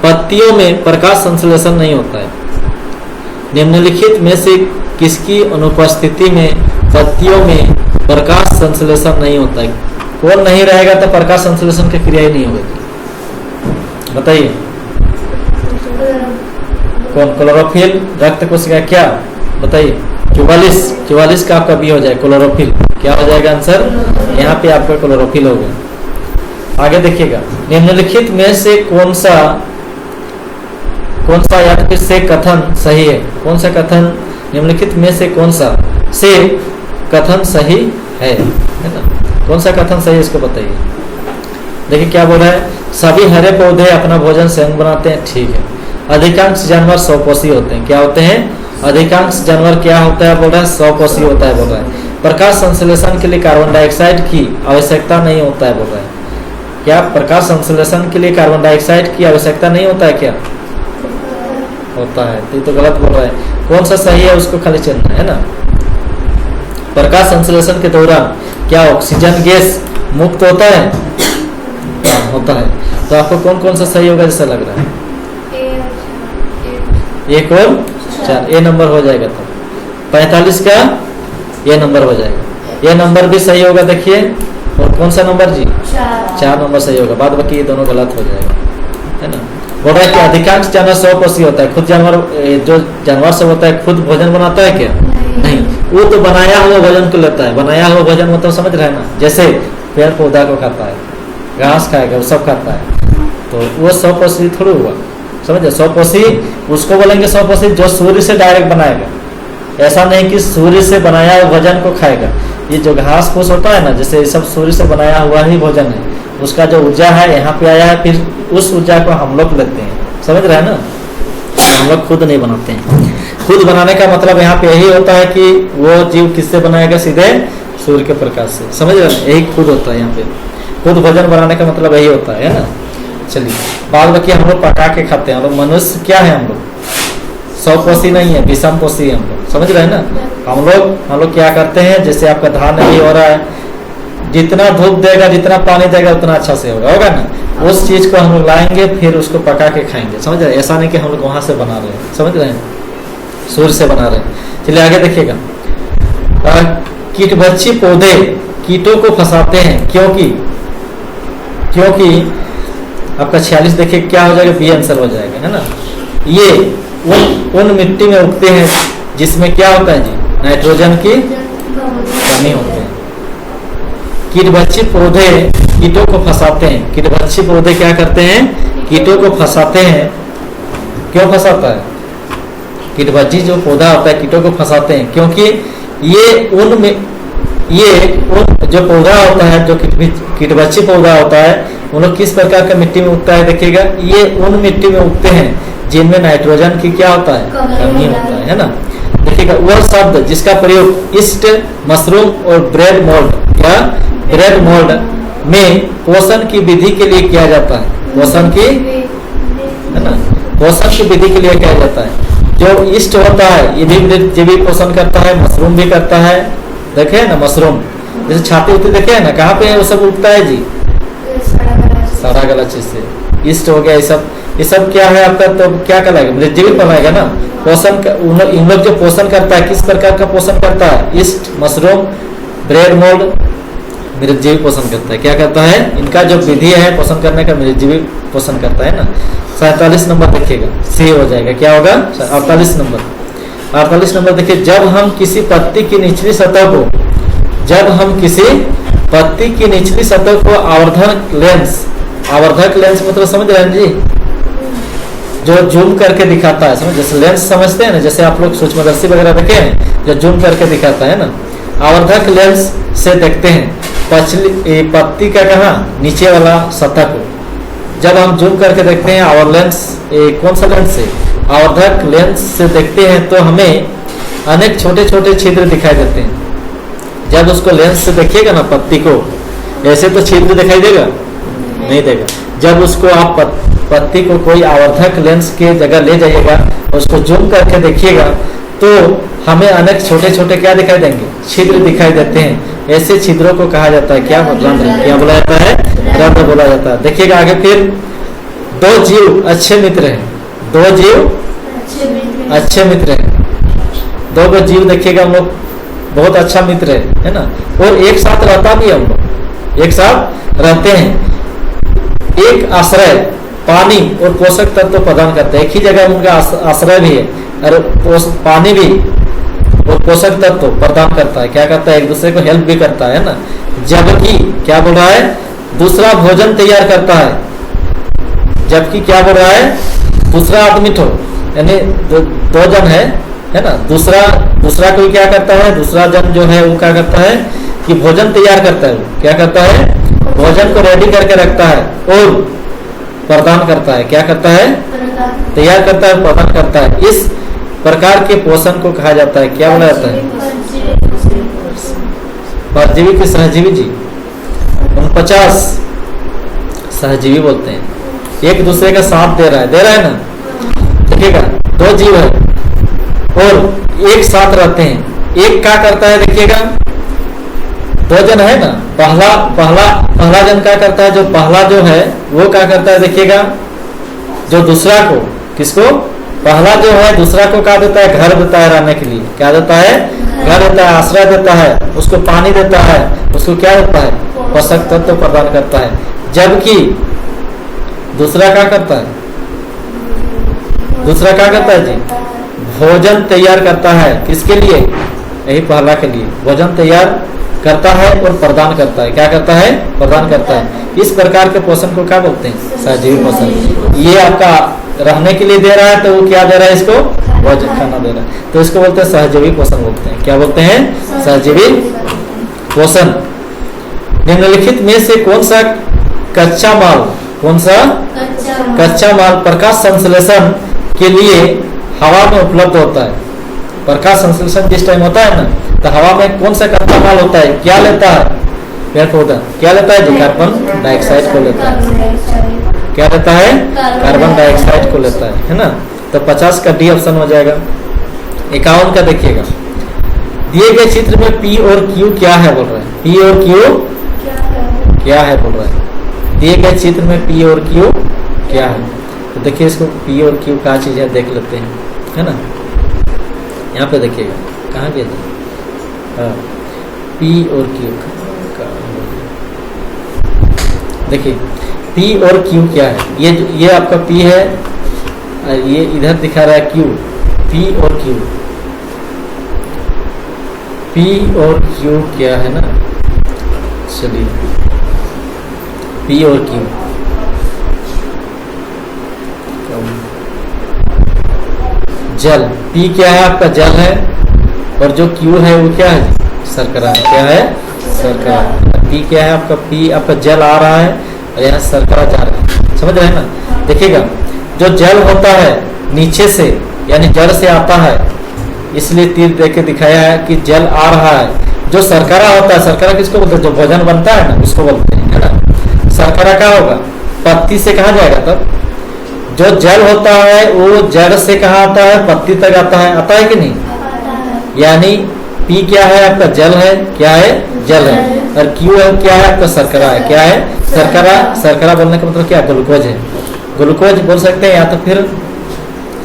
पत्तियों में प्रकाश संश्लेषण नहीं होता है? निम्नलिखित में से किसकी अनुपस्थिति में पत्तियों में प्रकाश संश्लेषण नहीं होता है? कौन नहीं रहेगा तो प्रकाश संश्लेषण की क्रिया ही नहीं होगी, बताइए कौन? क्लोरोफिल, रक्त कोशिका, क्या बताइए? 44 का आपका बी हो जाए, क्लोरोफिल। क्या हो जाएगा आंसर? यहाँ पे आपका क्लोरोफिल हो गया। आगे देखिएगा, निम्नलिखित में से कौन सा या फिर से कथन सही है? कौन सा कथन, निम्नलिखित में से कौन सा से कथन सही है ना? कौन सा कथन सही है इसको बताइए। देखिए क्या बोल रहा है, सभी हरे पौधे अपना भोजन स्वयं बनाते हैं, ठीक है। अधिकांश जानवर स्वपोषी होते हैं। क्या होते हैं? अधिकांश जानवर क्या होता है बोल रहा है? स्वपोषी होता है बोल रहा है। प्रकाश संश्लेषण के लिए कार्बन डाइऑक्साइड की आवश्यकता नहीं होता है बोल रहा है। क्या प्रकाश संश्लेषण के लिए कार्बन डाइऑक्साइड की आवश्यकता नहीं होता है? क्या होता है? तो गलत बोल रहा है। कौन सा सही है उसको खाली चुनना है ना। प्रकाश संश्लेषण के दौरान क्या ऑक्सीजन गैस मुक्त होता है? होता है। तो आपको कौन कौन सा सही होगा जैसा लग रहा है? एक और 4, ए नंबर हो जाएगा। तो 45 का ये नंबर हो जाएगा। ये नंबर भी सही होगा देखिए। और कौन सा नंबर जी? 4 नंबर सही होगा। बाद बाकी ये दोनों गलत हो जाएगा, है ना। बोल रहा है कि अधिकांश जानवर स्वपोषी होता है। खुद जानवर, जो जानवर सब होता है खुद भोजन बनाता है क्या? नहीं, वो तो बनाया हुआ भोजन को लेता है। बनाया हुआ भोजन मतलब समझ रहे हैं ना, जैसे पेड़ पौधा को खाता है, घास खाएगा, वो सब खाता है, तो वो स्वपोषी थोड़ी हुआ। समझे? स्वपोषी उसको बोलेंगे स्वपोषी जो सूर्य से डायरेक्ट बनाएगा। ऐसा नहीं कि सूर्य से बनाया हुआ भोजन को खाएगा। ये जो घास फूस होता है ना, जैसे सब सूर्य से बनाया हुआ ही भोजन है, उसका जो ऊर्जा है यहाँ पे आया है, फिर उस ऊर्जा को हम लोग लेते हैं। समझ रहे हैं ना, हम लोग खुद नहीं बनाते हैं। खुद बनाने का मतलब यहाँ पे यही होता है कि वो जीव किससे बनाएगा? सीधे सूर्य के प्रकाश से। समझ रहे हैं? यही खुद होता है यहाँ पे। खुद भोजन बनाने का मतलब यही होता है ना। चलिए, बाद बाकी हम लोग पका के खाते हैं। हम लोग मनुष्य क्या है? हम लोग स्वपोषी नहीं है, विषम पोषी है हम लोग। समझ रहे हैं ना। हम लोग क्या करते हैं, जैसे आपका धान नहीं हो रहा है, जितना धूप देगा, जितना पानी देगा, उतना अच्छा से होगा ना। उस चीज को हम लोग लाएंगे, फिर उसको पका के खाएंगे। समझ रहे हैं? ऐसा नहीं कि हम लोग वहां से बना रहे हैं। समझ रहे हैं? सूर्य से बना रहे हैं। चलिए आगे देखिएगा, कीटभक्षी पौधे कीटों को फंसाते हैं क्योंकि आपका 46 देखिए क्या हो जाएगा? बी आंसर हो जाएगा, है ना। ये उन मिट्टी में उगते हैं जिसमें क्या होता है जी? नाइट्रोजन की कमी होती है। कीटभक्षी पौधे कीटों को फंसाते हैं। कीटभक्षी पौधे क्या करते हैं? कीटों को फंसाते हैं। क्यों फंसाता है? कीटभक्षी जो पौधा होता है कीटों को फंसाते हैं क्योंकि ये जो पौधा होता है, जो कीटभक्षी पौधा होता है, उन लोग किस प्रकार का मिट्टी में उगता है देखिएगा। ये उन मिट्टी में उगते हैं जिनमें नाइट्रोजन की क्या होता है? कमी होता है ना। देखिएगा, वह शब्द जिसका प्रयोग ईस्ट, मशरूम और ब्रेड मोल्ड में पोषण की विधि के लिए किया जाता है। पोषण की, है ना, पोषण की विधि के लिए किया जाता है। जो ईस्ट होता है ये भी पोषण करता है, मशरूम भी करता है। देखे ना, मशरूम जैसे छाती उती देखे है ना, कहाँ पे वो सब उगता है जी? सारा गलत चीज से। ईस्ट हो गया, ये सब क्या है आपका? तो क्या कहलाएगा? मृतजीवी कहलाएगा ना। पोषण इन लोग जो पोषण करता है, किस प्रकार का पोषण करता है? ईस्ट, मशरूम, ब्रेड मोल्ड मृतजीवी पोषण करता है। क्या करता है? इनका जो विधि है पोषण करने का, मृतजीवी पोषण करता है ना। 47 नंबर देखिएगा, सी हो जाएगा। क्या होगा? 48 नंबर। 48 नंबर देखिए, जब हम किसी पत्ती की निचली सतह को आवर्धक लेंस मतलब समझ रहे हैं जी, जो जूम करके दिखाता है, समझ, जैसे लेंस समझते हैं ना, जैसे आप लोग सूक्ष्मदर्शी वगैरह देखे हैं, जो जूम करके दिखाता है ना, आवर्धक लेंस से देखते हैं पत्ती का कहाँ? नीचे वाला सतह को। जब हम जूम करके देखते हैं कौन सा लेंस से? आवर्धक लेंस से देखते हैं, तो हमें अनेक छोटे छोटे छिद्र दिखाई देते हैं। जब उसको लेंस से देखिएगा ना पत्ती को, ऐसे तो छिद्र दिखाई देगा नहीं देगा। जब उसको आप पत्ती को कोई आवर्धक लेंस के जगह ले जाइएगा, उसको जूम करके देखिएगा, तो हमें अनेक छोटे छोटे क्या दिखाई देंगे? छिद्र दिखाई देते हैं। ऐसे छिद्रों को कहा जाता है क्या? रंध्र। क्या बोला जाता है? रंध्र बोला जाता है। देखिएगा आगे, फिर 2 जीव अच्छे मित्र हैं। 2 जीव अच्छे मित्र हैं। 2 जीव देखिएगा, हम लोग बहुत अच्छा मित्र है ना, और एक साथ रहता भी, हम लोग एक साथ रहते हैं। एक आश्रय, पानी और पोषक तत्व प्रदान करते हैं। एक ही जगह उनका आश्रय भी है, और पानी भी और पोषक तत्व प्रदान करता है। क्या करता है? एक दूसरे को हेल्प भी करता है ना। जबकि क्या बोल रहा है? दूसरा भोजन तैयार करता है। जबकि क्या बोल रहा है? दूसरा आदमी तो यानी 2 जन है ना, दूसरा कोई क्या करता है? दूसरा जन जो है वो क्या करता है कि भोजन तैयार करता है। क्या करता है? भोजन को रेडी करके रखता है और प्रदान करता है। क्या करता है? तैयार करता है, प्रदान करता है। इस प्रकार के पोषण को कहा जाता है, क्या बोला जाता है? परजीवी की सहजीवी जी। 49 सहजीवी बोलते हैं। एक दूसरे का साथ दे रहा है ना। देखिएगा, 2 जीव है और एक साथ रहते हैं। एक क्या करता है? देखिएगा, 2 जन है ना, पहला जन क्या करता है? जो पहला जो है वो क्या करता है? देखिएगा, जो दूसरा को, किसको? पहला जो है दूसरा को क्या देता है? घर देता है रहने के लिए। क्या देता है? घर देता है, आश्रय देता है, उसको पानी देता है, उसको क्या देता है? पोषक तत्व प्रदान करता है। जबकि दूसरा क्या करता है? दूसरा क्या करता है जी? भोजन तैयार करता है। किसके लिए? यही पहला के लिए भोजन तैयार करता है और प्रदान करता है। क्या करता है? प्रदान करता है। इस प्रकार के पोषण को क्या बोलते हैं? सहजीवी पोषण। ये आपका रहने के लिए दे रहा है, तो वो क्या दे रहा है? इसको भोजन खाना दे रहा है, तो इसको बोलते हैं सहजीवी पोषण बोलते हैं। क्या बोलते हैं? सहजीवी पोषण। निम्नलिखित में से कौन सा कच्चा माल प्रकाश संश्लेषण के लिए हवा में उपलब्ध होता है? प्रकाश संश्लेषण जिस टाइम होता है ना, तो हवा में कौन सा कच्चा माल होता है? क्या लेता है? पेड़ पौधा क्या लेता है जी? कार्बन डाइऑक्साइड को लेता है। क्या लेता है? कार्बन डाइऑक्साइड को लेता है ना। तो 50 का डी ऑप्शन हो जाएगा। 51 का देखिएगा, दिए गए चित्र में P और Q क्या है बोल रहे हैं? P और Q क्या है बोल रहे हैं? दिए गए चित्र में P और Q क्या है? तो देखिए, इसको P और Q क्या चीज है देख लेते हैं, है ना। यहाँ पे देखिएगा, कहाँ गया जी? हाँ, P और Q देखिए, P और Q क्या है? ये आपका P है, ये इधर दिखा रहा है Q। P और Q, P और Q क्या है ना? चलिए, P और Q, जल। P क्या है आपका? जल है, और जो Q है वो क्या है? शर्करा। क्या है? शर्करा। P क्या है आपका? P आपका जल आ रहा है और यहाँ शर्करा जा रहा है। समझ रहे हैं ना? देखिएगा, जो जल होता है नीचे से यानी जड़ से आता है, इसलिए तीर देख के दिखाया है कि जल आ रहा है। जो शर्करा होता है, शर्करा किसको बोलते हैं? जो भोजन बनता है ना, उसको बोलते हैं, है ना। शर्करा क्या होगा? पत्ती से कहाँ जाएगा? तब जो जल होता है वो जड़ से कहाँ आता है? पत्ती तक आता है कि नहीं? यानी पी क्या है आपका? जल है। क्या है? जल है। और क्यू है क्या है आपका? शर्करा है। क्या है? शर्करा। शर्करा बोलने का मतलब क्या? ग्लूकोज है। ग्लूकोज बोल सकते हैं या तो फिर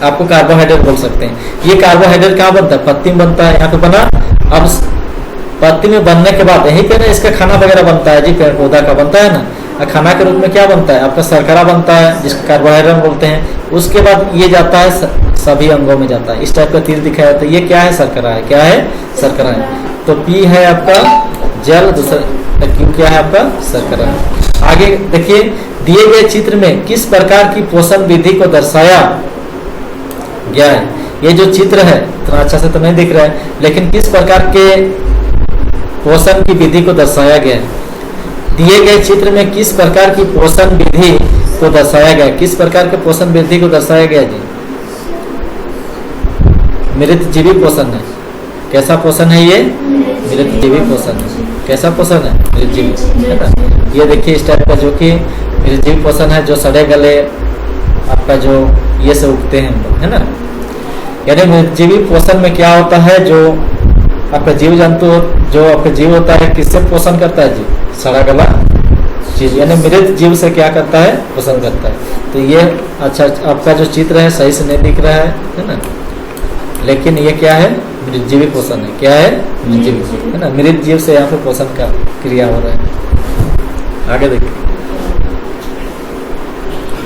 आपको कार्बोहाइड्रेट बोल सकते हैं। ये कार्बोहाइड्रेट कहाँ बनता है? पत्ती में बनता है। यहाँ पे बना। अब पत्ती में बनने के बाद यही पे ना इसका खाना वगैरह बनता है जी, पेड़ पौधा का बनता है ना। और खाना के रूप में क्या बनता है आपका? शर्करा बनता है, जिसको कार्बोहाइड्रेट बोलते हैं। उसके बाद ये जाता है सभी अंगों में जाता है। इस टाइप का तीर दिखाया तो ये क्या है? शर्करा है। क्या है? शर्करा है। तो पी है आपका जल, दूसरा क्यू क्या है आपका? शर्करा है। आगे देखिए, दिए गए चित्र में किस प्रकार की पोषण विधि को दर्शाया गया है? ये जो चित्र है इतना अच्छा से तो नहीं दिख रहा है, लेकिन किस प्रकार के पोषण की विधि को दर्शाया गया है? दिए गए चित्र में किस प्रकार की पोषण विधि को दर्शाया गया है? किस प्रकार के पोषण विधि को दर्शाया गया जी? मृतजीवी पोषण है। कैसा पोषण है ये? मृतजीवी पोषण है। कैसा पोषण है? मृतजीवी, है ना। ये देखिए इस टाइप का जो कि मृतजीवी पोषण है, जो सड़े गले आपका जो ये से उगते हैं हम लोग, है ना। यानी मृतजीवी पोषण में क्या होता है? जो आपका जीव जंतु जो आपका जीव होता है किससे पोषण करता है जी? सड़ा गला चीज, यानी मृत जीव से क्या करता है? पोषण करता है। तो ये अच्छा आपका जो चित्र है सही से नहीं दिख रहा है ना, लेकिन ये क्या है? मृतजीवी पोषण है। क्या है? मृतजीवी, है ना। मृत जीव से यहाँ पे पोषण का क्रिया हो रहा है। आगे देखिए,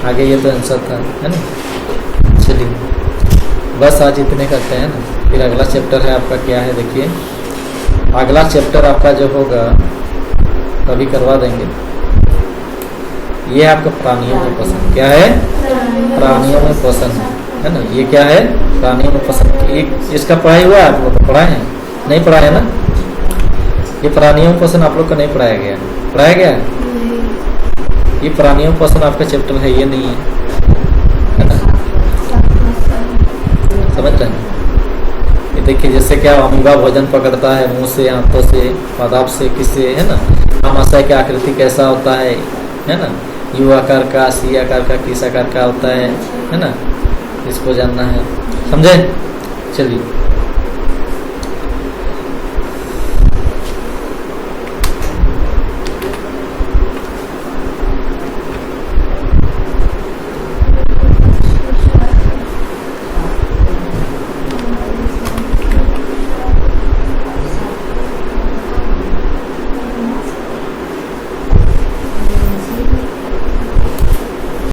आगे ये तो आंसर था, है ना। चलिए बस आज इतने करते हैं ना, फिर अगला चैप्टर है आपका क्या है देखिए। अगला चैप्टर आपका जो होगा कभी करवा देंगे। ये आपका प्राणियों में पोषण। क्या है? प्राणियों में पोषण है ना। ये क्या है? प्राणियों में पोषण। इसका पढ़ाई हुआ है? आप लोग को पढ़ाए हैं? नहीं पढ़ाया है ना। ये प्राणियों में पोषण आप लोग को नहीं पढ़ाया गया? पढ़ाया गया? ये प्राणियों में पोषण आपका चैप्टर है, ये नहीं है ना। समझ रहे हैं? ये देखिए जैसे क्या अमीबा भोजन पकड़ता है मुंह से, हाथों से, पादाप से, किससे, है ना। आमाशय की आकृति कैसा होता है ना। यू आकार का, सी आकार का, किस आकार का होता है ना। इसको जानना है, समझे। चलिए।